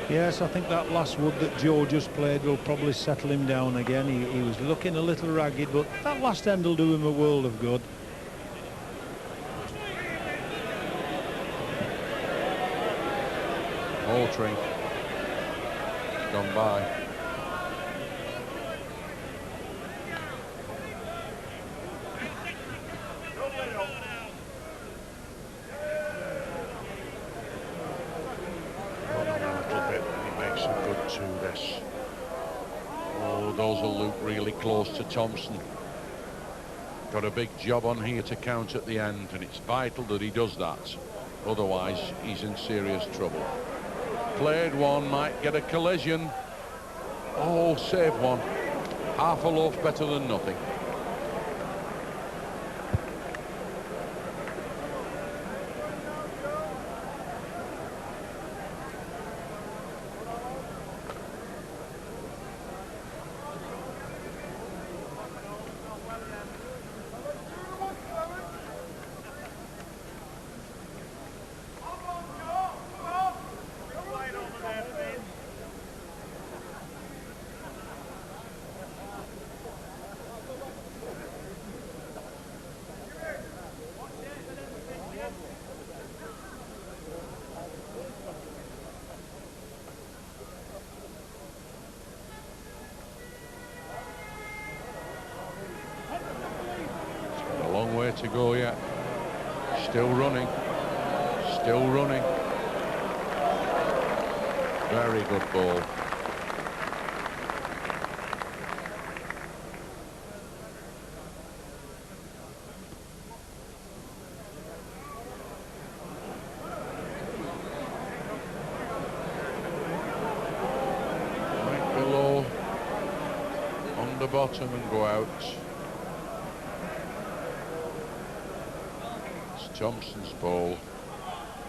Yes, I think that last wood that Joe just played will probably settle him down again. He was looking a little ragged, but that last end will do him a world of good. Moultrie gone by. Those will look really close to Thompson. Got a big job on here to count at the end, and it's vital that he does that. Otherwise, he's in serious trouble. Played one, might get a collision. Oh, save one. Half a loaf better than nothing. To go yet. Still running. Still running. Very good ball. Right below on the bottom and go out. Thompson's ball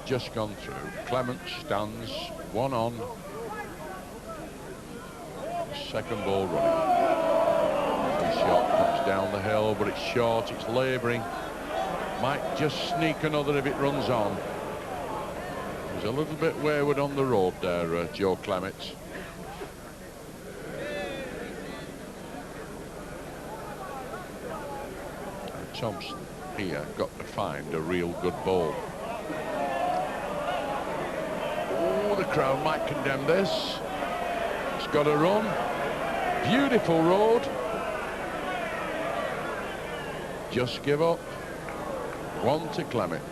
just gone through. Clemmett stands, one on. Second ball running. The shot comes down the hill, but it's short, it's labouring. Might just sneak another if it runs on. He's a little bit wayward on the road there, Joe Clemmett. And Thompson here got to find a real good ball. Oh, the crowd might condemn this. It's got to run. Beautiful road. Just give up. One to Clemmett.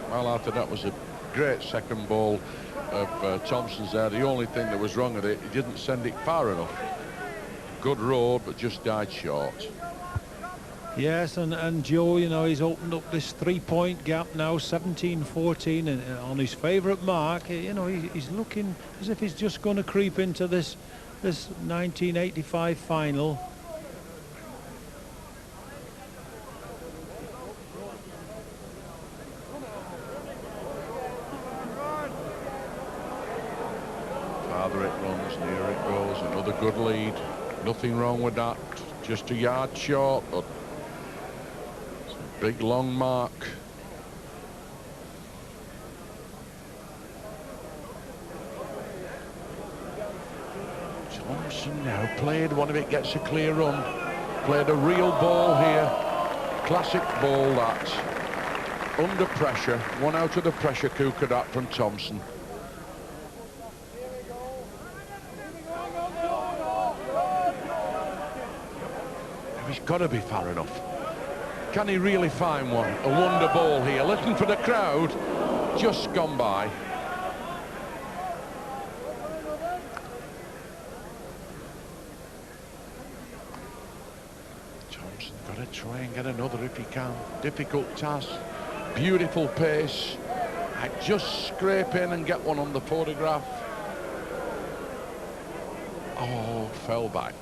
Well, after that was a great second ball of Thompson's there. The only thing that was wrong with it, he didn't send it far enough. Good road, but just died short. Yes, and Joe, you know, he's opened up this 3-point gap now, 17-14, and on his favourite mark. You know, he's looking as if he's just going to creep into this 1985 final. Farther it runs, nearer it goes. Another good lead. Nothing wrong with that. Just a yard short, but big long mark. Thompson now played one of it, gets a clear run. Played a real ball here. Classic ball that. Under pressure. One out of the pressure cooker that from Thompson. He's got to be far enough. Can he really find one? A wonder ball here. Listen for the crowd. Just gone by. Thompson got to try and get another if he can. Difficult task. Beautiful pace. I just scrape in and get one on the photograph. Oh, fell back.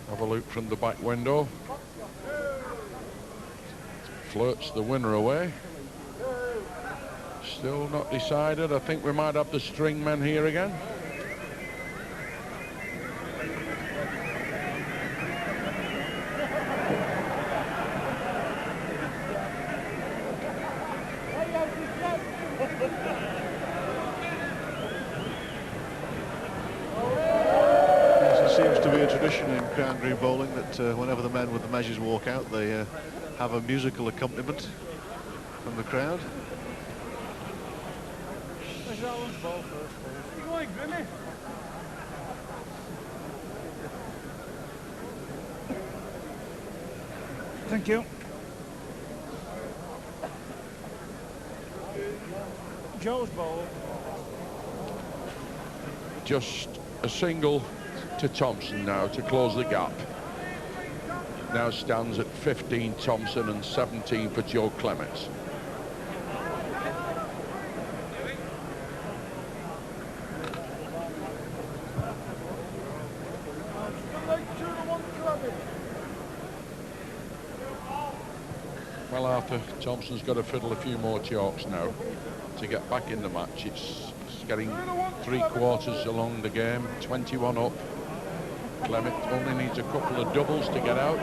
Have a look from the back window. Flirts the winner away. Still not decided. I think we might have the string men here again. In crown green bowling that whenever the men with the measures walk out, they have a musical accompaniment from the crowd. Thank you. Joe's bowl. Just a single to Thompson now to close the gap. Now stands at 15 Thompson and 17 for Joe Clemmett. Well, Arthur, Thompson's got to fiddle a few more chalks now to get back in the match. It's getting 3/4 along the game, 21 up. Clemmett only needs a couple of doubles to get out.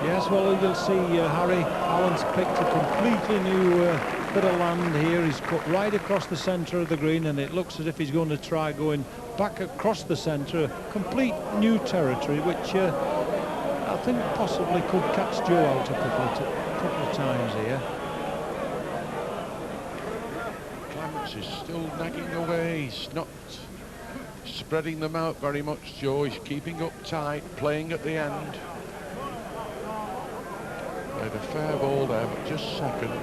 Yes, well, you'll see Harry Allan's picked a completely new bit of land here. He's cut right across the centre of the green, and it looks as if he's going to try going back across the centre, complete new territory, which I think possibly could catch Joe out a couple of times here. Clements is still nagging away. He's not spreading them out very much, Joe. He's keeping up tight, playing at the end. Made a fair ball there, but just second.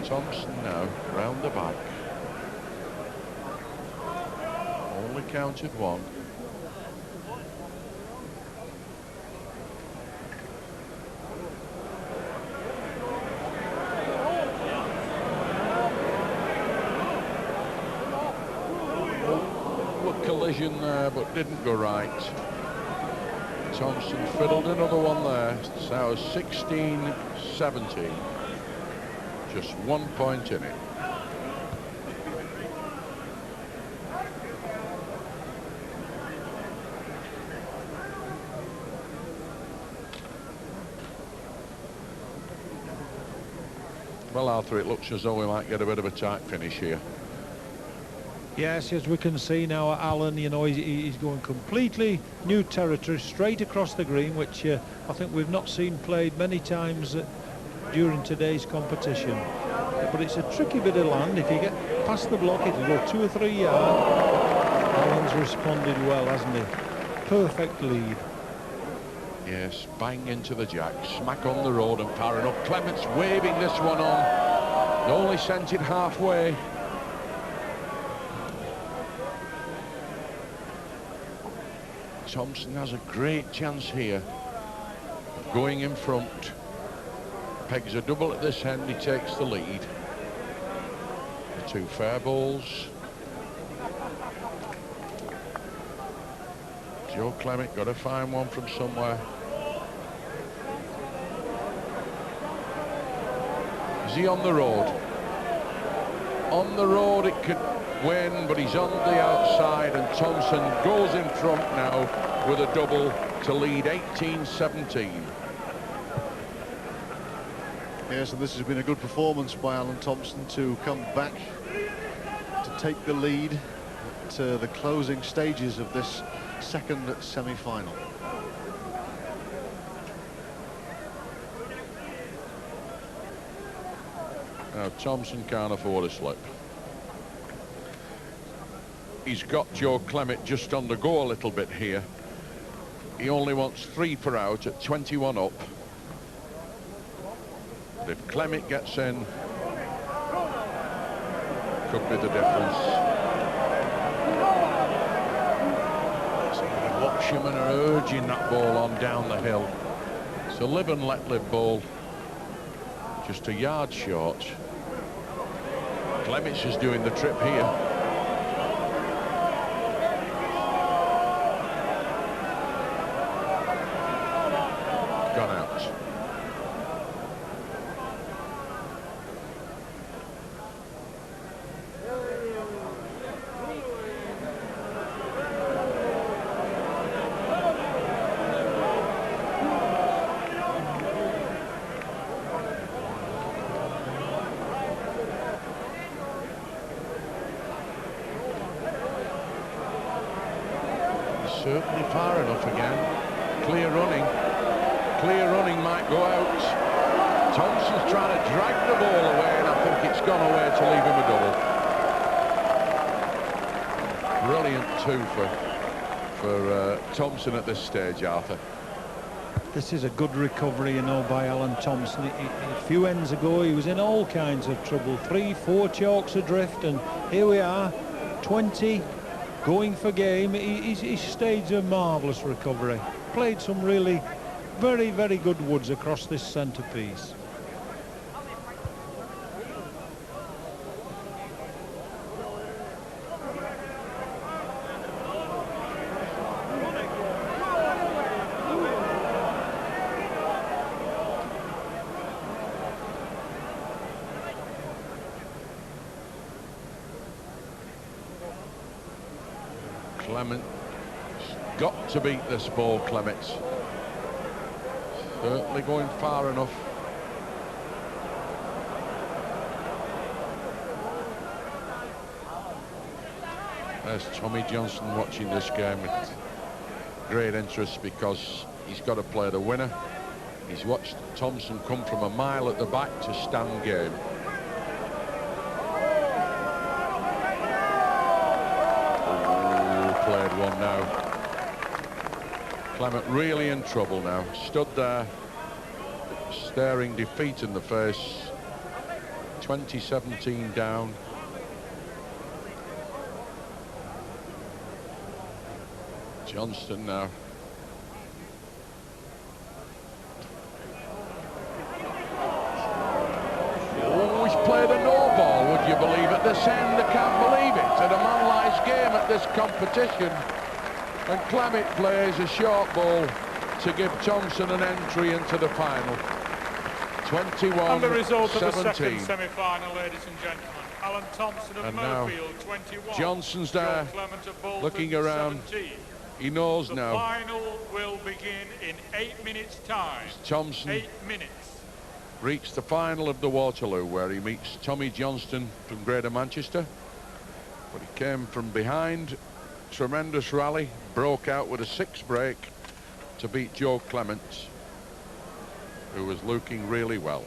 Thompson now round the back. Only counted one. Collision there, but didn't go right. Thompson fiddled another one there. So 16-17. Just 1 point in it. Well, Arthur, it looks as though we might get a bit of a tight finish here. Yes, as we can see now, Allan, you know, he's going completely new territory, straight across the green, which I think we've not seen played many times during today's competition. But it's a tricky bit of land. If you get past the block, it'll go 2 or 3 yards. Allan's responded well, hasn't he? Perfect lead. Yes, bang into the jack, smack on the road and powering up. Clemmett's waving this one on. Only sent it halfway. Thompson has a great chance here of going in front. Pegs a double at this end, he takes the lead. The 2 fair balls. Joe Clemmett got to find one from somewhere. Is he on the road? On the road it could win, but he's on the outside, and Thompson goes in front now with a double to lead 18-17. Yes, and this has been a good performance by Allan Thompson to come back to take the lead at the closing stages of this second semi-final. Now Thompson can't afford a slip. He's got Joe Clemmett just on the go a little bit here. He only wants 3 for out at 21 up. But if Clemmett gets in, could be the difference. The Watchmen are urging that ball on down the hill. It's a live and let live ball. Just a yard short. Clemmett's is doing the trip here. certainly far enough again. Clear running. Clear running might go out. Thompson's trying to drag the ball away, and I think it's gone away to leave him a double. Brilliant two for Thompson at this stage, Arthur. This is a good recovery, you know, by Allan Thompson. A few ends ago, he was in all kinds of trouble. 3-4 chalks adrift, and here we are, 20, going for game. He staged a marvellous recovery. Played some really very, very good woods across this centrepiece. Clemmett got to beat this ball, Clemmett. Certainly going far enough. There's Tommy Johnstone watching this game with great interest, because he's got to play the winner. He's watched Thompson come from a mile at the back to stand game. Played one now. Clemmett really in trouble now. Stood there staring defeat in the face. 20-17 down. Johnstone now. Oh, he's played a no ball, would you believe, at this end? I can't believe it. At a man-life's game at this competition. And Clemmett plays a short ball to give Thompson an entry into the final. 21-17. And the result of the second semi-final, ladies and gentlemen. Allan Thompson of Murfield, 21. Johnson's there, looking around. 17. He knows now. The final will begin in 8 minutes' time. Thompson 8 minutes. reached the final of the Waterloo, where he meets Tommy Johnstone from Greater Manchester. But he came from behind. Tremendous rally. Broke out with a 6 break to beat Joe Clemmett, who was looking really well.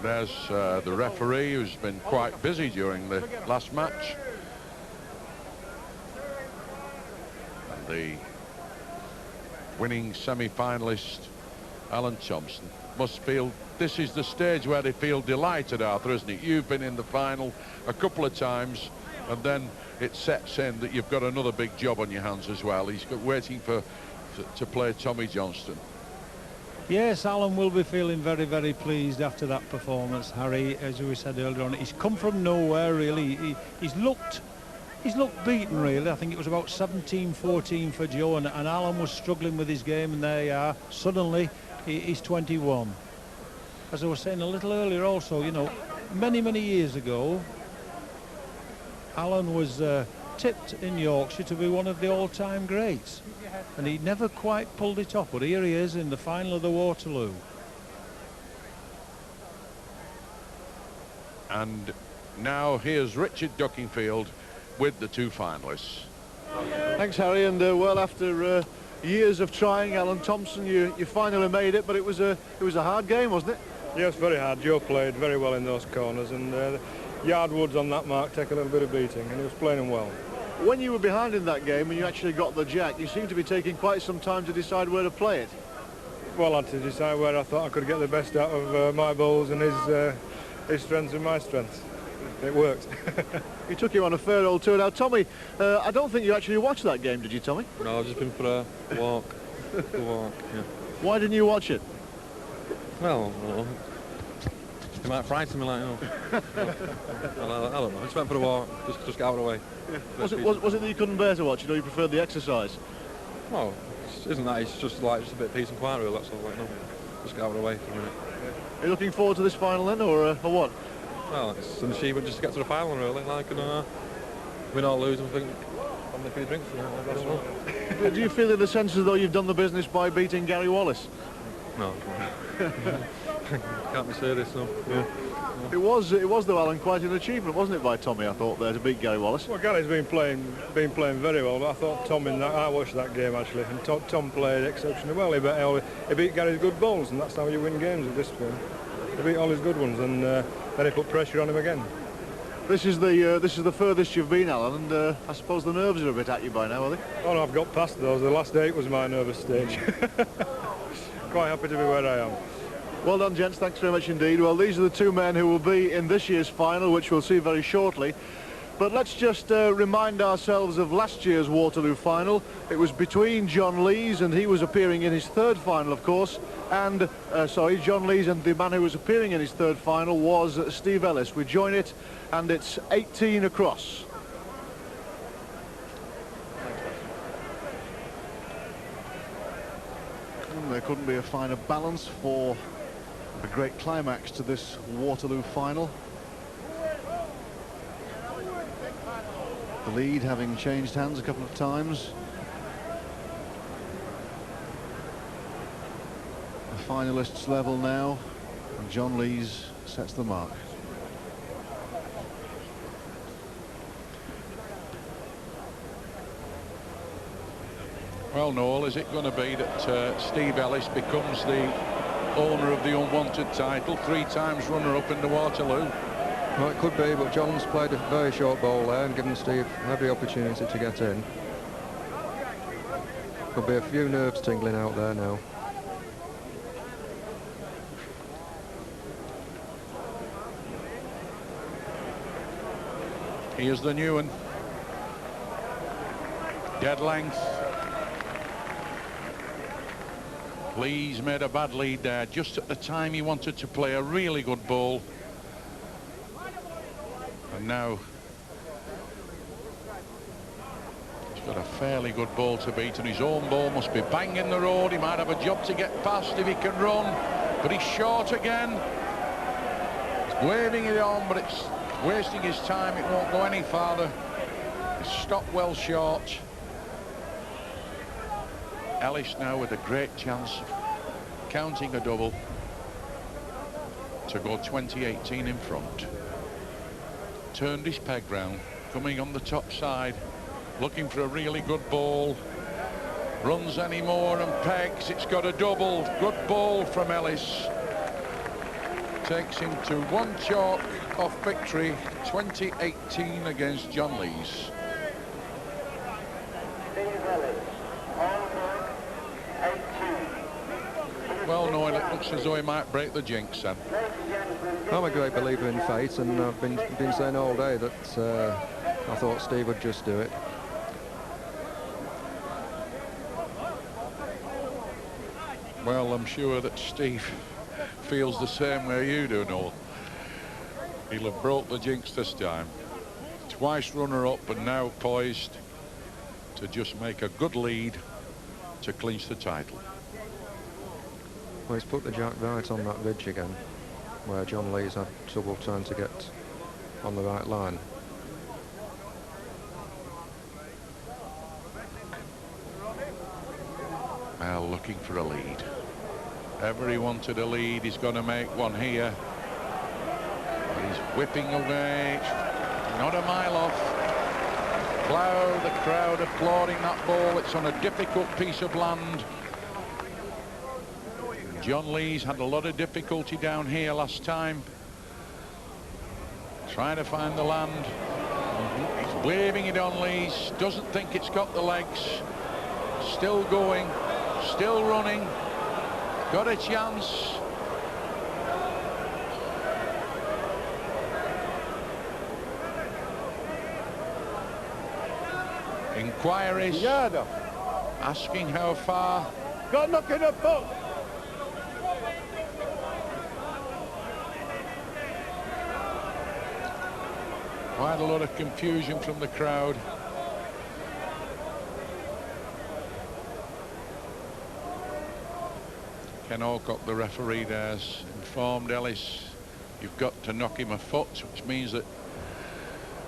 There's the referee, who's been quite busy during the last match. And the winning semi-finalist, Allan Thompson, must feel this is the stage where they feel delighted, Arthur, isn't it? You've been in the final a couple of times, and then it sets in that you've got another big job on your hands as well. He's waiting to play Tommy Johnstone. Yes, Allan will be feeling very, very pleased after that performance, Harry. As we said earlier on, he's come from nowhere, really. He's looked beaten, really. I think it was about 17-14 for Joe, and Allan was struggling with his game, and there you are. Suddenly, he's 21. As I was saying a little earlier also, you know, many, many years ago, Allan was tipped in Yorkshire to be one of the all-time greats, and he never quite pulled it off, but here he is in the final of the Waterloo. And now here's Richard Duckingfield with the 2 finalists. Thanks, Harry, and well, after years of trying, Allan Thompson, you finally made it, but it was a hard game, wasn't it? Yes, very hard. Joe played very well in those corners, and yard woods on that mark take a little bit of beating, and he was playing them well. When you were behind in that game and you actually got the jack, you seemed to be taking quite some time to decide where to play it. Well, I had to decide where I thought I could get the best out of my bowls and his strengths and my strengths. It worked. You took him on a fair old tour. Now, Tommy, I don't think you actually watched that game, did you, Tommy? No, I've just been for a walk. Yeah. Why didn't you watch it? Well, I don't know. It might frighten me, like, you know. I don't know. I just went for a walk, just get out of the way. Yeah. Was it that you couldn't bear to watch? You know, you preferred the exercise? No, isn't that? It's just like just a bit of peace and quiet, really. That's all. Like, no, just get out of the way for a minute. Are you looking forward to this final then, or what? Well, it's an achievement just to get to the final, really. Like, and win or lose, and think having a few drinks. You know, I don't know. Do you feel in a sense as though you've done the business by beating Gary Wallis? No. Can't be serious, no. Yeah. It was though, Alan, quite an achievement, wasn't it, by Tommy? I thought there to beat Gary Wallis. Well, Gary's been playing very well. But I thought Tom in that. I watched that game actually, and Tom played exceptionally well. He beat Gary's good balls, and that's how you win games at this point. He beat all his good ones, and then he put pressure on him again. This is the furthest you've been, Alan, and I suppose the nerves are a bit at you by now, are they? Oh no, I've got past those. The last 8 was my nervous stage. Quite happy to be where I am. Well done, gents. Thanks very much indeed. Well, these are the 2 men who will be in this year's final, which we'll see very shortly. But let's just remind ourselves of last year's Waterloo final. It was between John Lees, and he was appearing in his 3rd final, of course. And, John Lees, and the man who was appearing in his 3rd final was Steve Ellis. We join it, and it's 18 across. There couldn't be a finer balance for a great climax to this Waterloo final. The lead having changed hands a couple of times. The finalists level now, and John Lees sets the mark. Well, Noel, is it going to be that Steve Ellis becomes the owner of the unwanted title, 3 times runner-up in the Waterloo? Well, it could be, but John's played a very short ball there and given Steve every opportunity to get in. Could be a few nerves tingling out there now. Here's the new one. Dead length. Lees made a bad lead there, just at the time he wanted to play a really good ball. And now he's got a fairly good ball to beat, and his own ball must be banging the road. He might have a job to get past if he can run, but he's short again. He's waving it on, but it's wasting his time. It won't go any farther. He's stopped well short. Ellis now with a great chance, counting a double to go 20-18 in front. Turned his peg round, coming on the top side, looking for a really good ball. Runs anymore and pegs. It's got a double. Good ball from Ellis. Takes him to 1 chalk off victory, 20-18 against John Lees. Well, Noel, it looks as though he might break the jinx then. I'm a great believer in fate, and I've been saying all day that I thought Steve would just do it. Well, I'm sure that Steve feels the same way you do, Noel. He'll have broke the jinx this time. Twice runner-up and now poised to just make a good lead to clinch the title. Well, he's put the jack right on that ridge again, where John Lees had trouble trying to get on the right line. Well, looking for a lead. Ever he wanted a lead, he's going to make one here. But he's whipping away, not a mile off. The crowd applauding that ball. It's on a difficult piece of land. John Lees had a lot of difficulty down here last time, trying to find the land. He's waving it on Lees, doesn't think it's got the legs. Still going, still running, got a chance. Inquiries asking how far. Got knocked in the foot. Quite a lot of confusion from the crowd. Ken Alcock, the referee, has informed Ellis, you've got to knock him a foot, which means that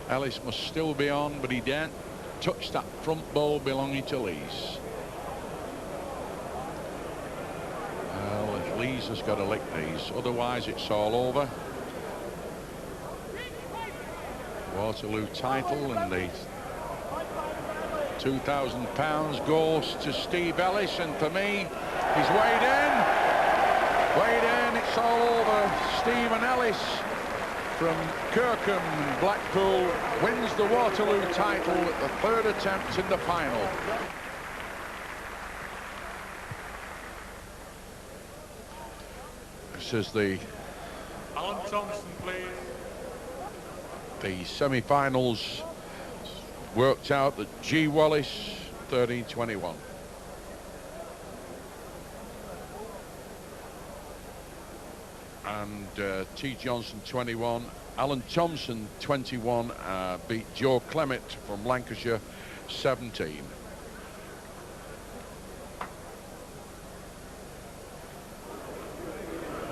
Ellis must still be on, but he daren't touch that front ball belonging to Lees. Well, if Lees has got to lick these, otherwise it's all over. Waterloo title, and the £2,000 goes to Steve Ellis, and for me, he's weighed in, it's all over. Stephen Ellis from Kirkham, Blackpool, wins the Waterloo title at the third attempt in the final. This is the Allan Thompson, please. The semi-finals worked out at G. Wallis 13-21. And T. Johnson 21, Allan Thompson 21 beat Joe Clemmett from Lancashire 17.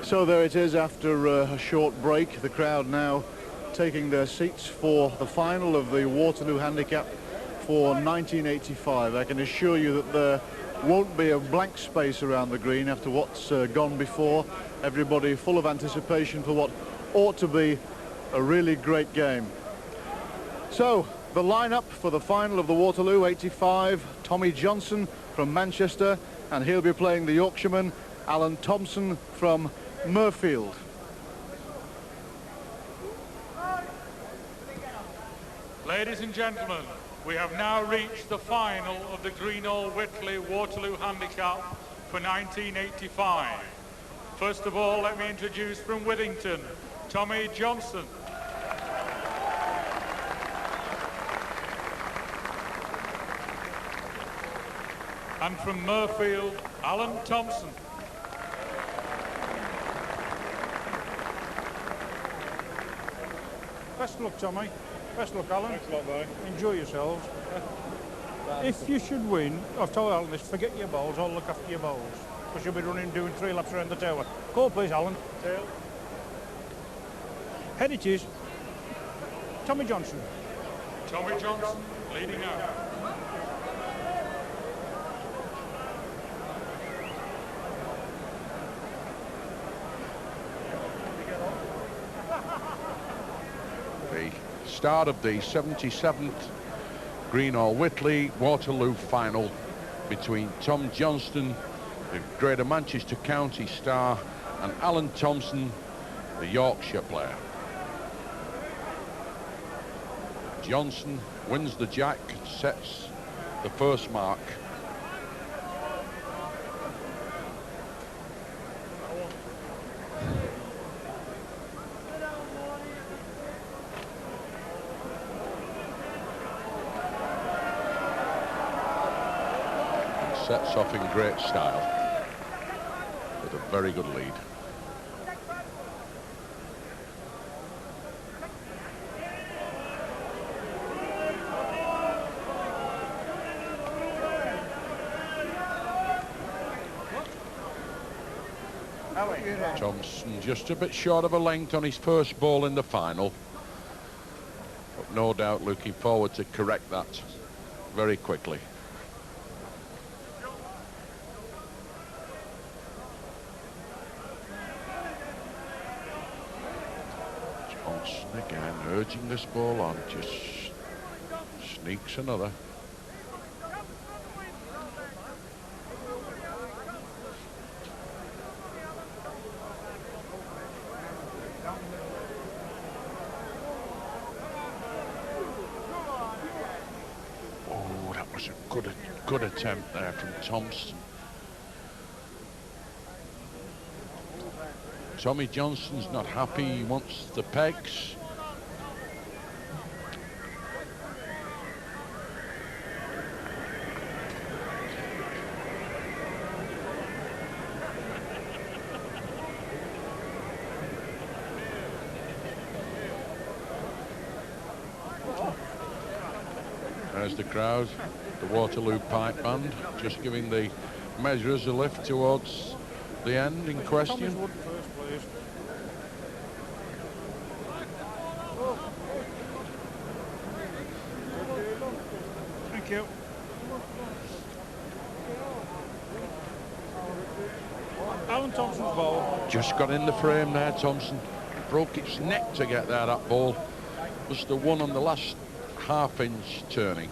So there it is after a short break. The crowd now taking their seats for the final of the Waterloo Handicap for 1985. I can assure you that there won't be a blank space around the green after what's gone before. Everybody full of anticipation for what ought to be a really great game. So the lineup for the final of the Waterloo 85: Tommy Johnson from Manchester, and he'll be playing the Yorkshireman Allan Thompson from Murfield. Ladies and gentlemen, we have now reached the final of the Greenall Whitley Waterloo Handicap for 1985. First of all, let me introduce from Withington, Tommy Johnson. And from Murfield, Allan Thompson. Best of luck, Tommy. Best of luck, Alan. Thanks a lot, Barry. Enjoy yourselves. If you should win, I've told Alan this, forget your balls, I'll look after your balls. Because you'll be running, doing 3 laps around the tower. Call, please, Alan. Tail. Head it is. Tommy Johnson. Tommy Johnson leading out. The start of the 77th Greenall Whitley Waterloo final between Tom Johnstone, the Greater Manchester County star, and Allan Thompson, the Yorkshire player. Johnson wins the jack, sets the first mark. Sets off in great style with a very good lead. Thompson just a bit short of a length on his first ball in the final, but no doubt looking forward to correct that very quickly. Johnson again urging this ball on, just sneaks another. Good attempt there from Thompson. Tommy Johnson's not happy, he wants the pegs. There's the crowd, the Waterloo Pipe Band, just giving the measures a lift towards the end in question. Thank you. Allan Thompson's ball. Just got in the frame there, Thompson. Broke its neck to get there, that ball. Was the one on the last half-inch turning.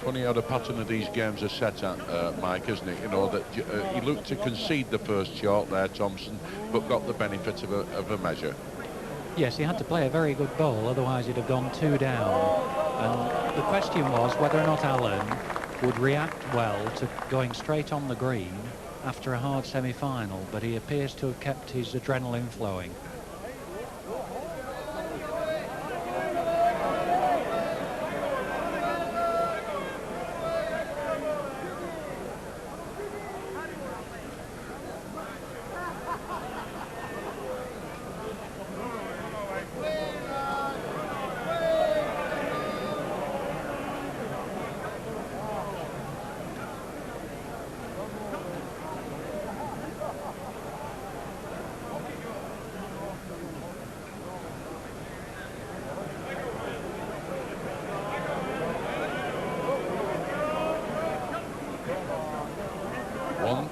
Funny how the pattern of these games are set at, Mike, isn't it? You know, that he looked to concede the first shot there, Thompson, but got the benefit of a measure. Yes, he had to play a very good ball, otherwise he'd have gone 2 down. And the question was whether or not Allan would react well to going straight on the green after a hard semi-final, but he appears to have kept his adrenaline flowing.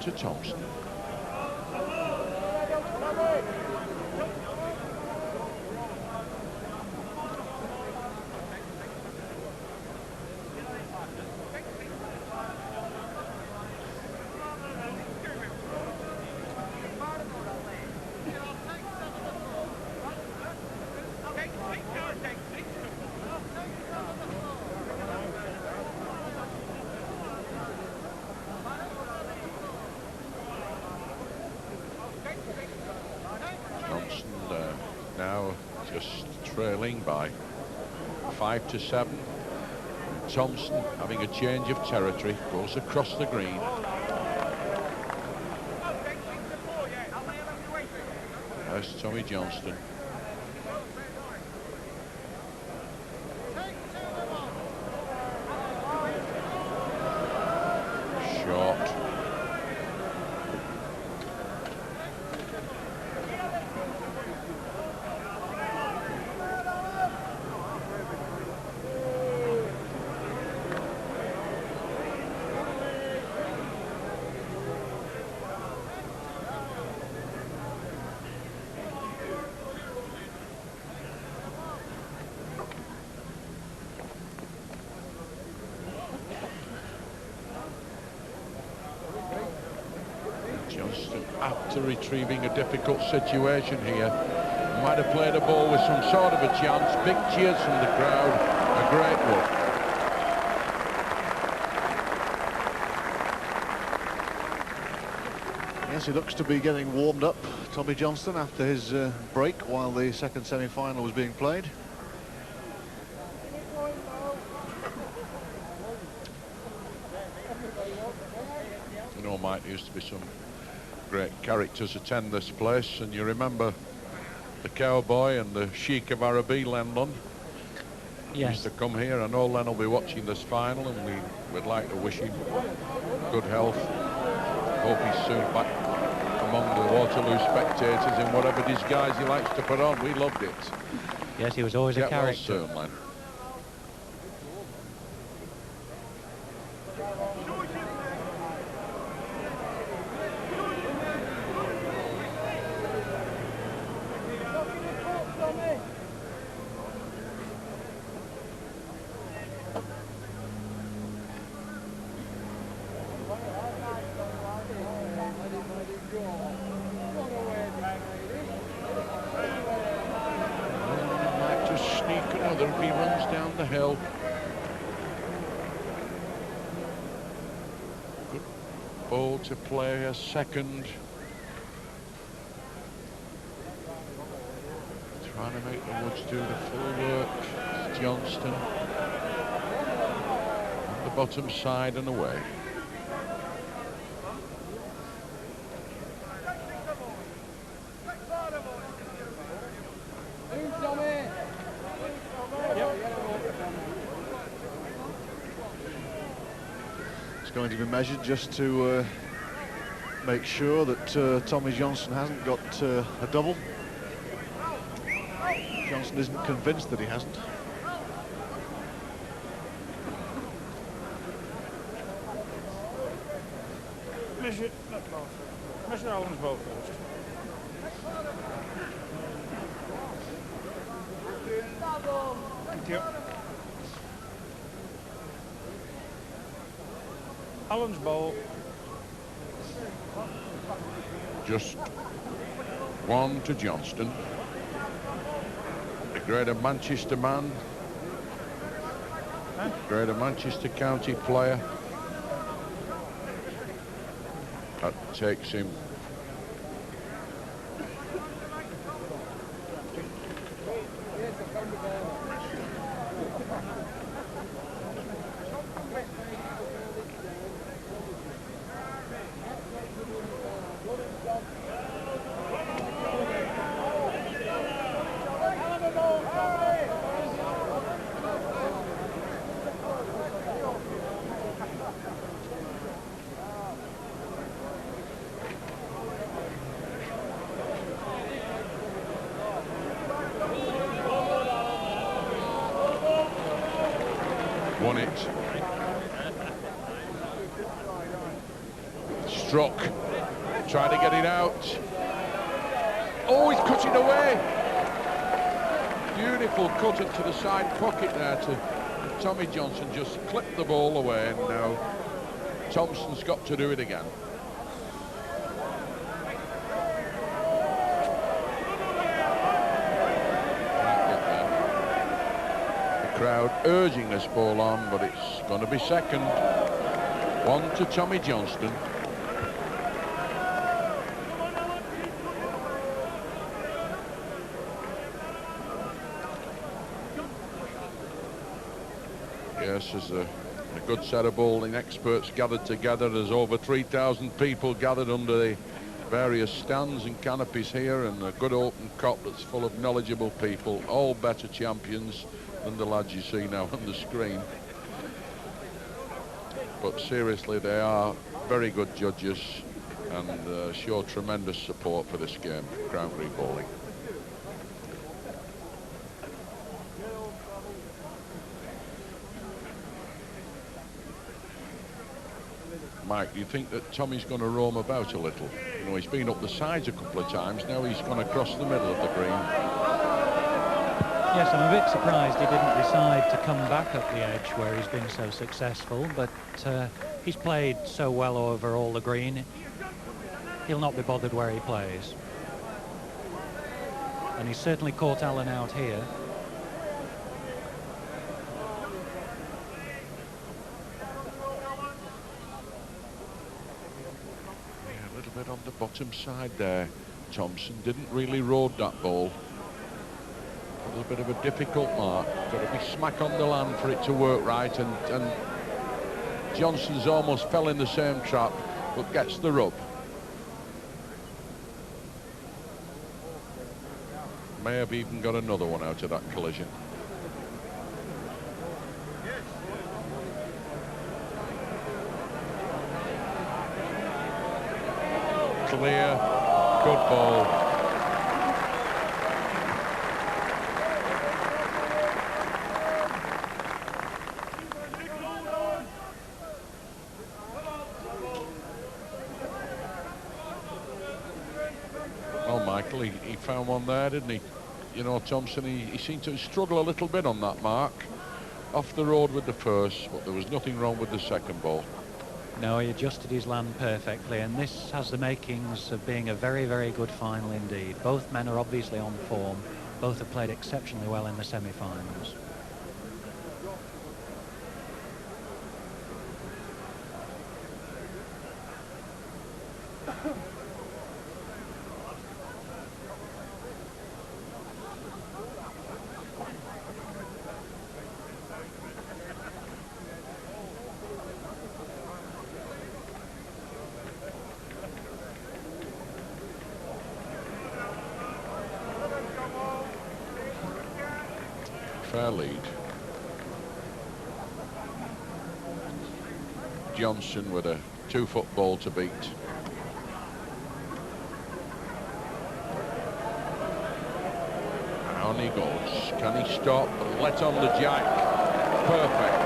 To Thompson. Now just trailing by 5 to 7. Thompson having a change of territory, goes across the green. There's Tommy Johnstone. Short. Johnstone, after retrieving a difficult situation here, might have played a ball with some sort of a chance. Big cheers from the crowd. A great look. Yes, he looks to be getting warmed up, Tommy Johnstone, after his break while the second semi-final was being played. You know, Mike, there used to be some great characters attend this place, and you remember the Cowboy and the Sheik of Araby, Len. Yes. Used to come here. I know Len will be watching this final, and we'd like to wish him good health. Hope he's soon back among the Waterloo spectators in whatever disguise he likes to put on. We loved it. Yes, he was always a character. Well soon, Len. He runs down the hill. Good ball to play a second. Trying to make the Woods do the full work. It's Johnstone on the bottom side and away. Going to be measured just to make sure that Tommy Johnstone hasn't got a double. Johnstone isn't convinced that he hasn't. Measure Allan's ball first. Thank you. Allan's ball. Just one to Johnstone. The Greater Manchester man. Greater Manchester County player. That takes him won it. Struck. Trying to get it out. Oh, he's cut it away. Beautiful cut into the side pocket there to Tommy Johnson. Just clipped the ball away, and now Thompson's got to do it again. Crowd urging this ball on, but it's going to be second. One to Tommy Johnstone. Yes, there's a good set of bowling experts gathered together. There's over 3,000 people gathered under the various stands and canopies here, and a good open cop that's full of knowledgeable people, all better champions than the lads you see now on the screen. But seriously, they are very good judges and show tremendous support for this game, Crown Green bowling. Mike, do you think that Tommy's going to roam about a little? You know, he's been up the sides a couple of times, now he's gone across the middle of the green. Yes, I'm a bit surprised he didn't decide to come back up the edge where he's been so successful, but he's played so well over all the green, he'll not be bothered where he plays. And he's certainly caught Allan out here. Yeah, a little bit on the bottom side there. Thompson didn't really road that ball. A little bit of a difficult mark. Got to be smack on the land for it to work right, and Johnson's almost fell in the same trap, but gets the rub. May have even got another one out of that collision. Clear, good ball. He found one there, didn't he? You know, Thompson, he seemed to struggle a little bit on that mark. Off the road with the first, but there was nothing wrong with the second ball. No, he adjusted his land perfectly, and this has the makings of being a very, very good final indeed. Both men are obviously on form. Both have played exceptionally well in the semi-finals. Fair lead. Johnson with a 2-foot ball to beat. Down he goes. Can he stop and let on the jack? Perfect.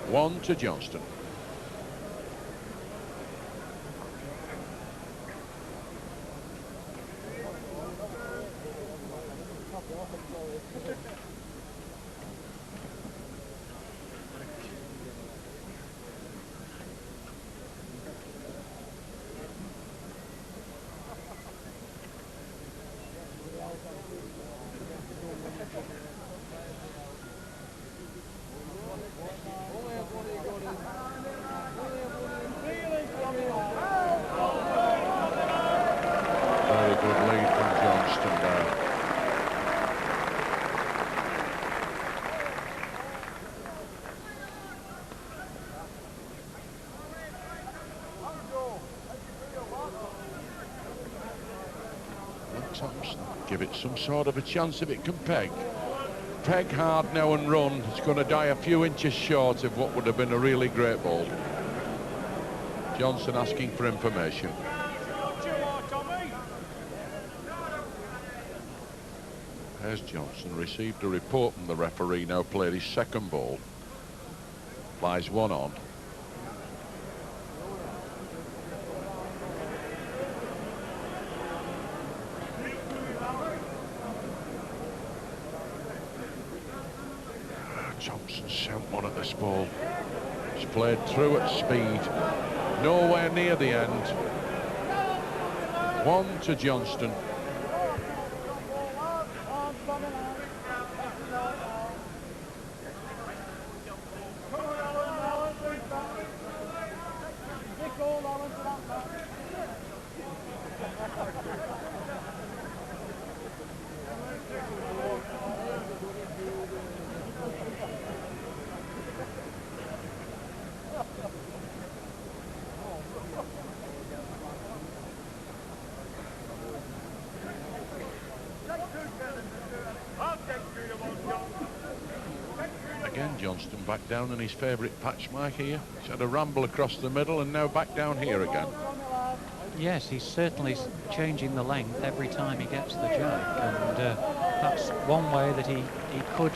One to Johnstone. Thompson, give it some sort of a chance if it can peg. Peg hard now and run. It's going to die a few inches short of what would have been a really great ball. Johnson asking for information. There's Johnson, received a report from the referee, now played his second ball. Lies one on. Thompson sent one at this ball. It's played through at speed. Nowhere near the end. One to Johnstone. Again, Johnstone back down in his favourite patch mark here. He's had a ramble across the middle and now back down here again. Yes, he's certainly changing the length every time he gets the jack, and that's one way that he could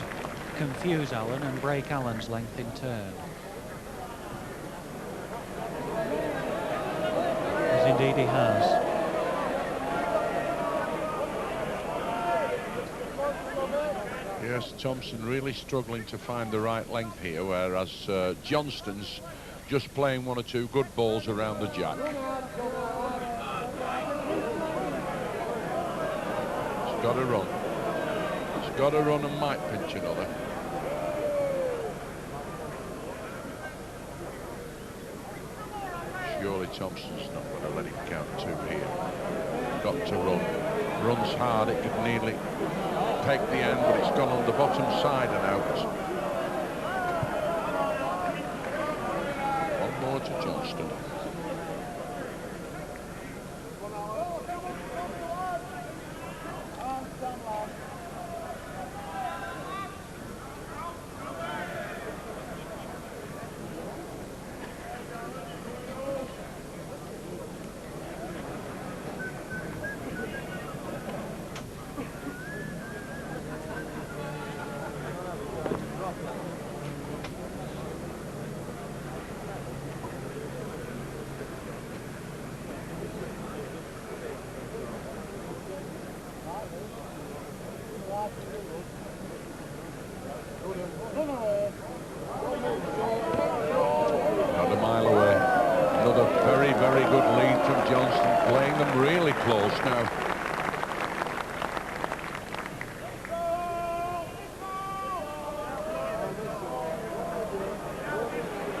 confuse Allan and break Allan's length in turn. As indeed he has. Yes, Thompson really struggling to find the right length here, whereas Johnstone's just playing one or two good balls around the jack. He's got to run. He's got to run and might pinch another. Surely Thompson's not going to let him count two here. Got to run. Runs hard, it could nearly peg the end, but it's gone on the bottom side and out. One more to Johnstone. Not a mile away. Another very, very good lead from Johnstone, playing them really close now.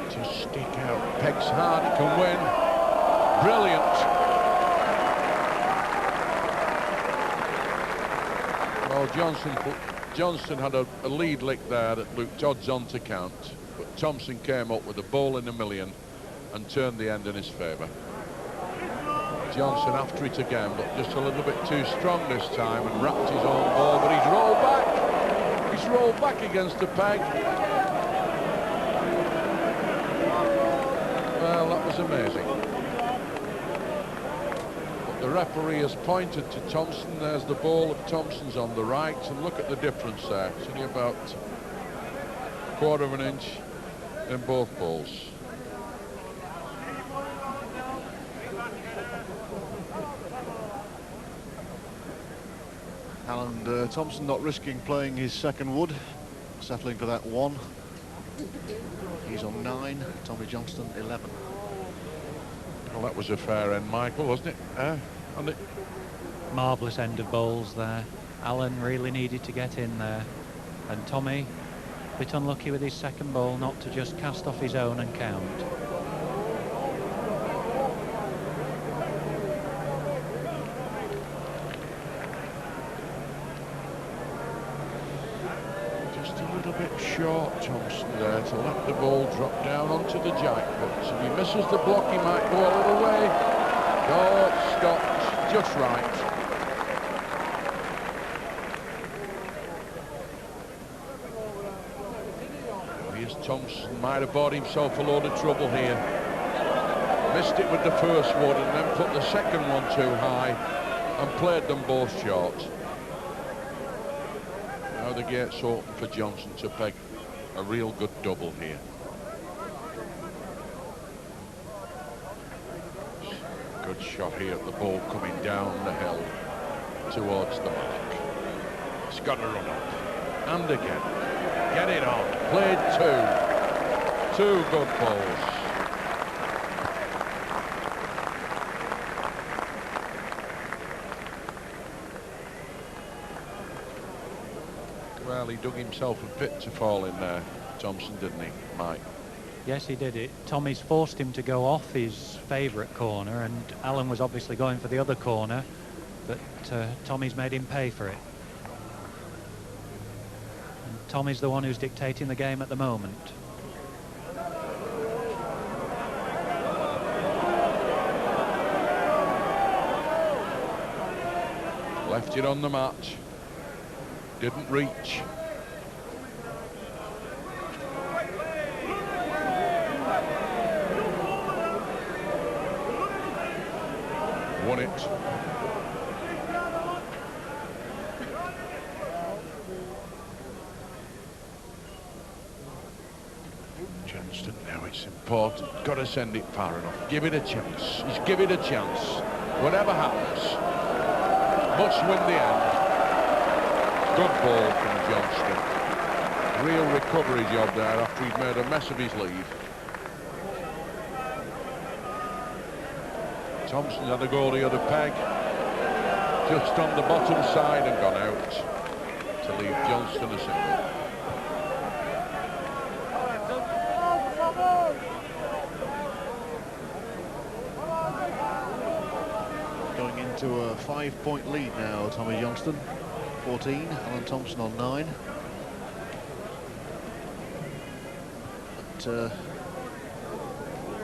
To stick out, pegs Brilliant. Well, Johnstone had a lead lick there that looked odds on to count, but Thompson came up with a ball in a million and turned the end in his favour. Johnstone after it again, but just a little bit too strong this time and wrapped his own ball, but he's rolled back. He's rolled back against the peg. Well, that was amazing. But the referee has pointed to Thompson. There's the ball of Thompson's on the right, and look at the difference there. It's only about a quarter of an inch in both balls. Allan Thompson not risking playing his second wood, settling for that 1. He's on 9, Tommy Johnstone 11. Well, that was a fair end, Michael, wasn't it? Marvellous end of bowls there. Allan really needed to get in there, and Tommy a bit unlucky with his second ball not to just cast off his own and count. Short Thompson there to let the ball drop down onto the jack, but if he misses the block he might go a little way. Oh, it stopped just right. Here's Thompson, might have bought himself a load of trouble here. Missed it with the first one and then put the second one too high and played them both short. Now the gate's open for Johnstone to peg a real good double here. Good shot here at the ball coming down the hill towards the mark. It's got to run up. And again. Get it on. Played 2. 2 good balls. Well, he dug himself a pit to fall in there, Thompson, didn't he, Mike? Yes, he did it. Tommy's forced him to go off his favourite corner, and Allan was obviously going for the other corner, but Tommy's made him pay for it. And Tommy's the one who's dictating the game at the moment. Left it on the mat. Didn't reach. Won it. Johnstone, now it's important. Got to send it far enough. Give it a chance. Just give it a chance. Whatever happens, must win the end. Good ball from Johnstone. Real recovery job there after he'd made a mess of his lead. Thompson had a go the other peg. Just on the bottom side and gone out to leave Johnstone a single. Going into a 5-point lead now, Tommy Johnstone. 14, Allan Thompson on 9. But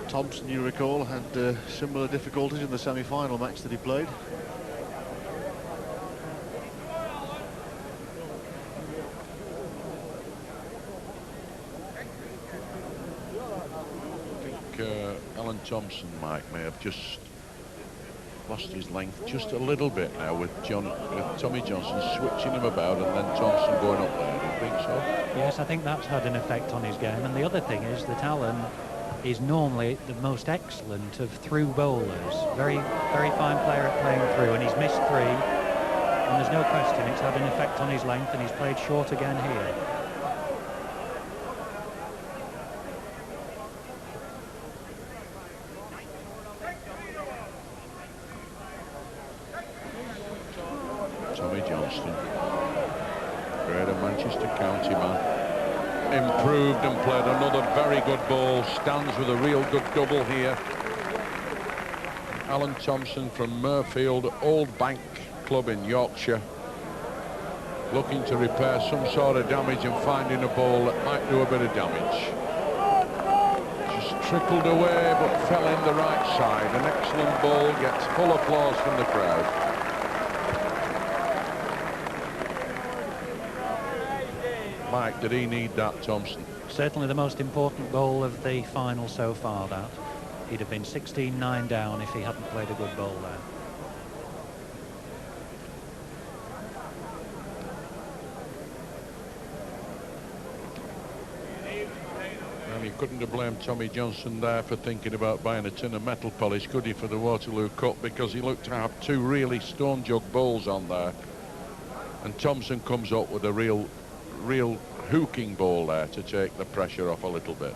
Thompson, you recall, had similar difficulties in the semi-final match that he played. I think Allan Thompson may have just lost his length just a little bit now with Tommy Johnstone switching him about and then Thompson going up there. Do you think so? Yes, I think that's had an effect on his game. And the other thing is that Allan is normally the most excellent of through bowlers. Very, very fine player at playing through, and he's missed 3. And there's no question it's had an effect on his length, and he's played short again here. Tommy Johnstone, greater Manchester County man, improved and played another very good ball, stands with a real good double here. Allan Thompson from Murfield Old Bank Club in Yorkshire, looking to repair some sort of damage and finding a ball that might do a bit of damage. Just trickled away but fell in the right side. An excellent ball, gets full applause from the crowd. Mike, did he need that, Thompson? Certainly the most important goal of the final so far, that. He'd have been 16-9 down if he hadn't played a good ball there. And you couldn't have blamed Tommy Johnstone there for thinking about buying a tin of metal polish, could he, for the Waterloo Cup, because he looked to have two really stone jug bowls on there. And Thompson comes up with a real hooking ball there to take the pressure off a little bit.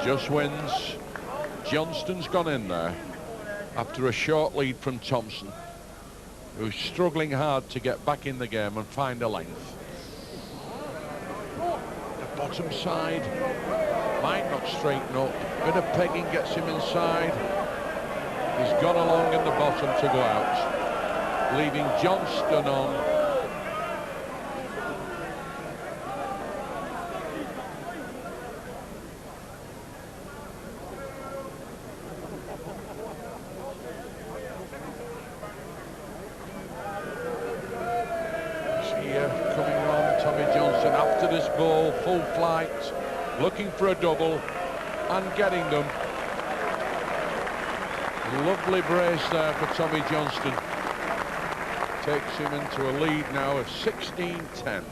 Just wins. Johnstone's gone in there after a short lead from Thompson, who's struggling hard to get back in the game and find a length. The bottom side might not straighten up. Bit of pegging gets him inside. He's gone along in the bottom to go out, leaving Johnstone on. Full flight, looking for a double and getting them. Lovely brace there for Tommy Johnstone. Takes him into a lead now of 16-10.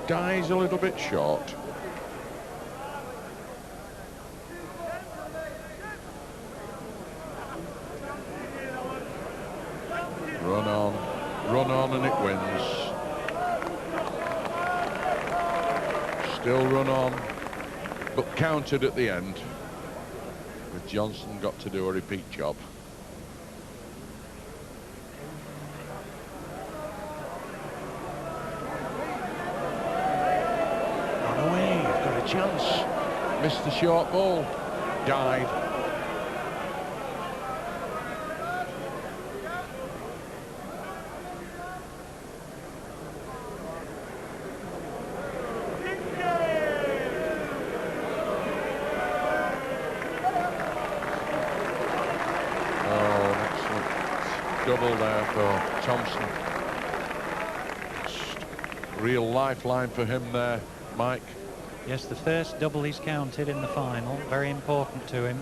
Dies a little bit short. Run on and it wins. Still run on, but counted at the end. With Johnstone got to do a repeat job. Chance, missed the short ball, died. Oh, an excellent double there for Thompson. Real lifeline for him there, Mike. Yes, the first double he's counted in the final, very important to him.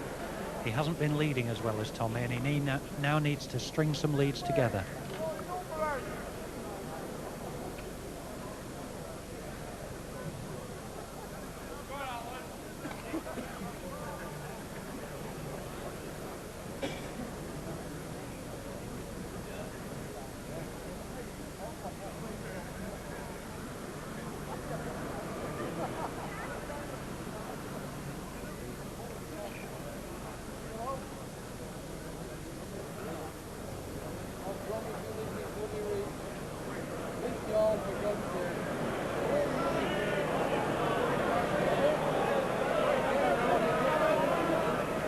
He hasn't been leading as well as Tommy, and he now needs to string some leads together.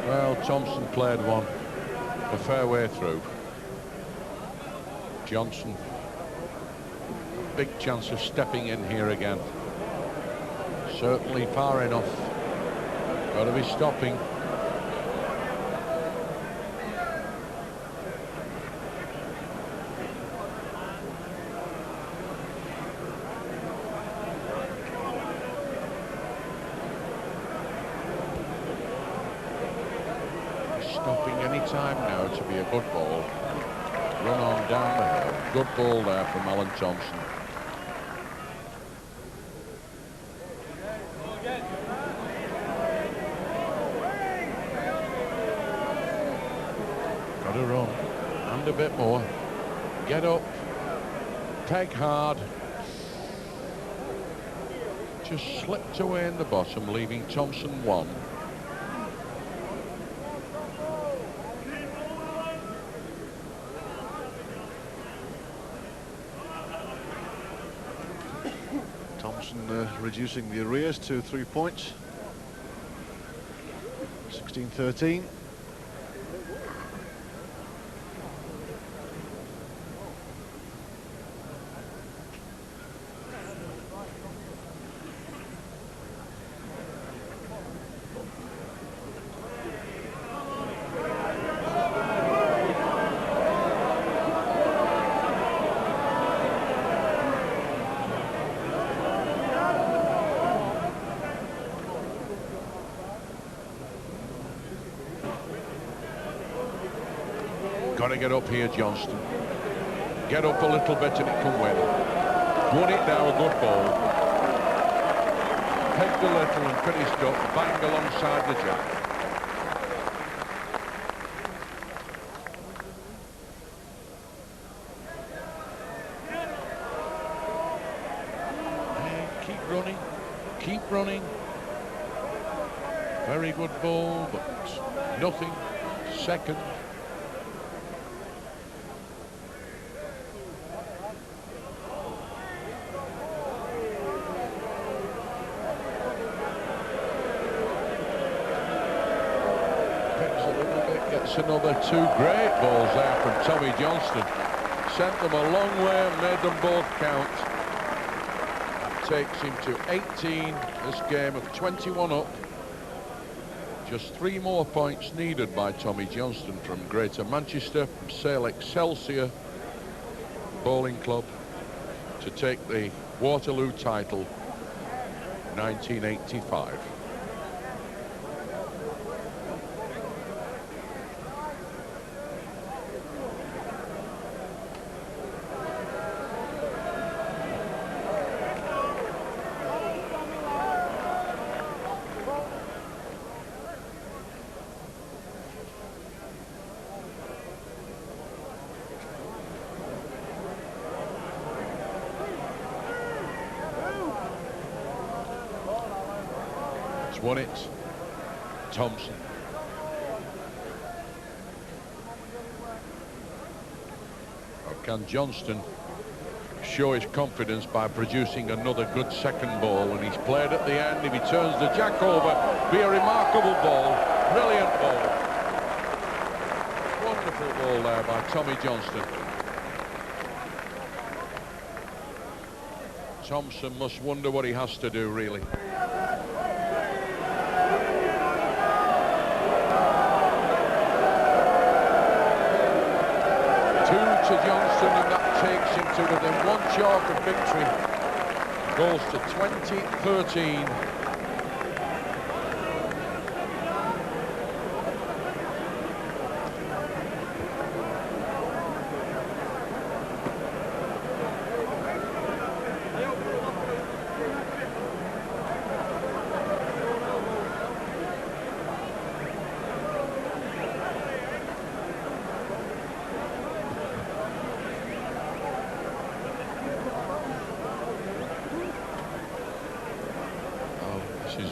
Well, Thompson played one a fair way through. Johnstone, big chance of stepping in here again. Certainly far enough. Got to be stopping. time now to be a good ball. Run on down the hill. Good ball there from Allan Thompson. Got to run. And a bit more. Get up. Peg hard. Just slipped away in the bottom, leaving Thompson 1. Thompson reducing the arrears to 3 points. 16-13. Got to get up here, Johnstone. Get up a little bit and it can win. Won it now, a good ball. Pegged a little and finished up, bang alongside the jack. And keep running, keep running. Very good ball, but nothing. Second. Another 2 great balls there from Tommy Johnstone. Sent them a long way and made them both count. That takes him to 18. This game of 21 up. Just 3 more points needed by Tommy Johnstone from Greater Manchester, from Sale Excelsior Bowling Club, to take the Waterloo title 1985. Won it, Thompson. Well, can Johnstone show his confidence by producing another good second ball? And he's played at the end. If he turns the jack over, be a remarkable ball. Brilliant ball. Wonderful ball there by Tommy Johnstone. Thompson must wonder what he has to do, really. To Johnstone, and that takes him to within 1 chalk of victory. Goes to 20-13.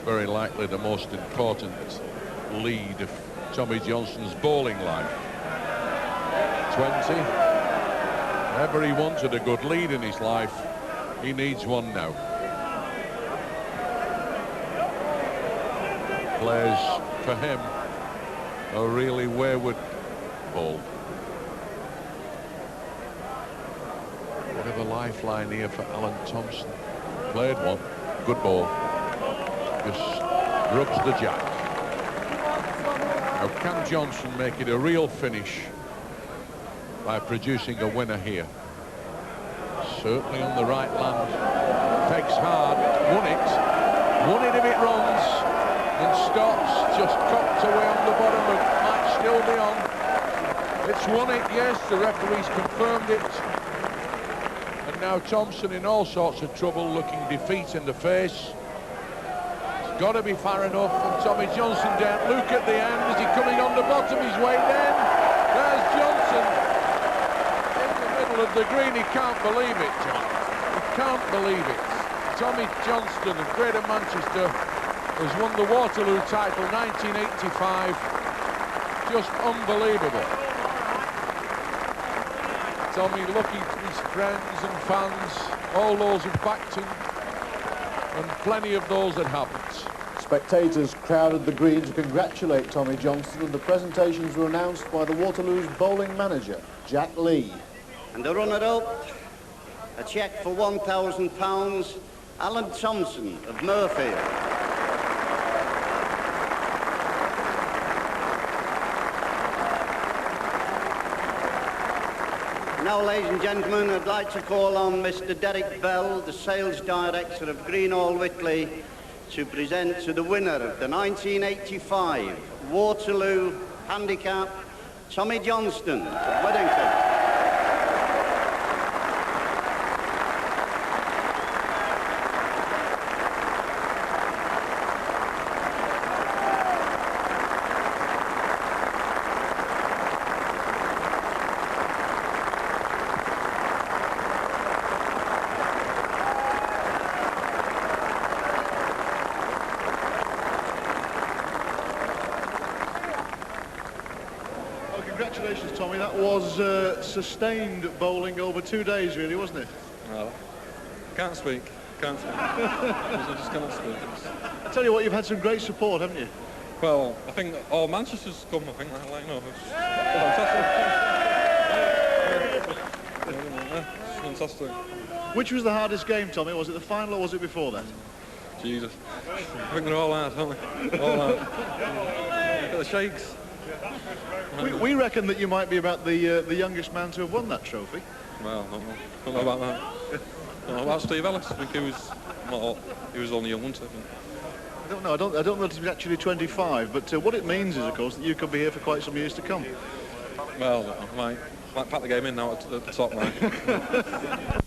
Very likely the most important lead of Tommy Johnston's bowling life. 20. Ever he wanted a good lead in his life, he needs one now. Plays for him a really wayward ball. Bit of a lifeline here for Allan Thompson. Played one, good ball. Just rubs the jack. Now can Johnstone make it a real finish by producing a winner here? Certainly on the right land. Pegs hard, won it if it runs, and stops, just cocked away on the bottom, but might still be on. It's won it, yes, the referee's confirmed it. And now Thompson in all sorts of trouble, looking defeat in the face. It's got to be far enough, and Tommy Johnson down. Look at the end, is he coming on the bottom? He's way down. There's Johnson in the middle of the green. He can't believe it, John. He can't believe it. Tommy Johnstone of Greater Manchester has won the Waterloo title 1985. Just unbelievable. Tommy looking to his friends and fans, all those who backed him, and plenty of those that haven't. Spectators crowded the green to congratulate Tommy Johnstone, and the presentations were announced by the Waterloo's bowling manager, Jack Lee. And the runner-up, a cheque for £1,000, Allan Thompson of Murfield. Now, ladies and gentlemen, I'd like to call on Mr. Derek Bell, the sales director of Greenall Whitley, to present to the winner of the 1985 Waterloo Handicap, Tommy Johnstone of Whittington. Congratulations, Tommy. That was sustained bowling over 2 days, really, wasn't it? Well, can't speak. I just cannot speak. I tell you what, you've had some great support, haven't you? Well, I think all Manchester's come, I think, like, no, it's fantastic. Which was the hardest game, Tommy? Was it the final or was it before that? Jesus. I think they're all hard, aren't they? All hard. Look at the shakes. We reckon that you might be about the youngest man to have won that trophy. Well, don't know about that. Don't know about Steve Ellis. I think he was only young, wasn't he? I don't know. I don't know if he's actually 25, but what it means is, of course, that you could be here for quite some years to come. Well, I might pack the game in now at the top, right?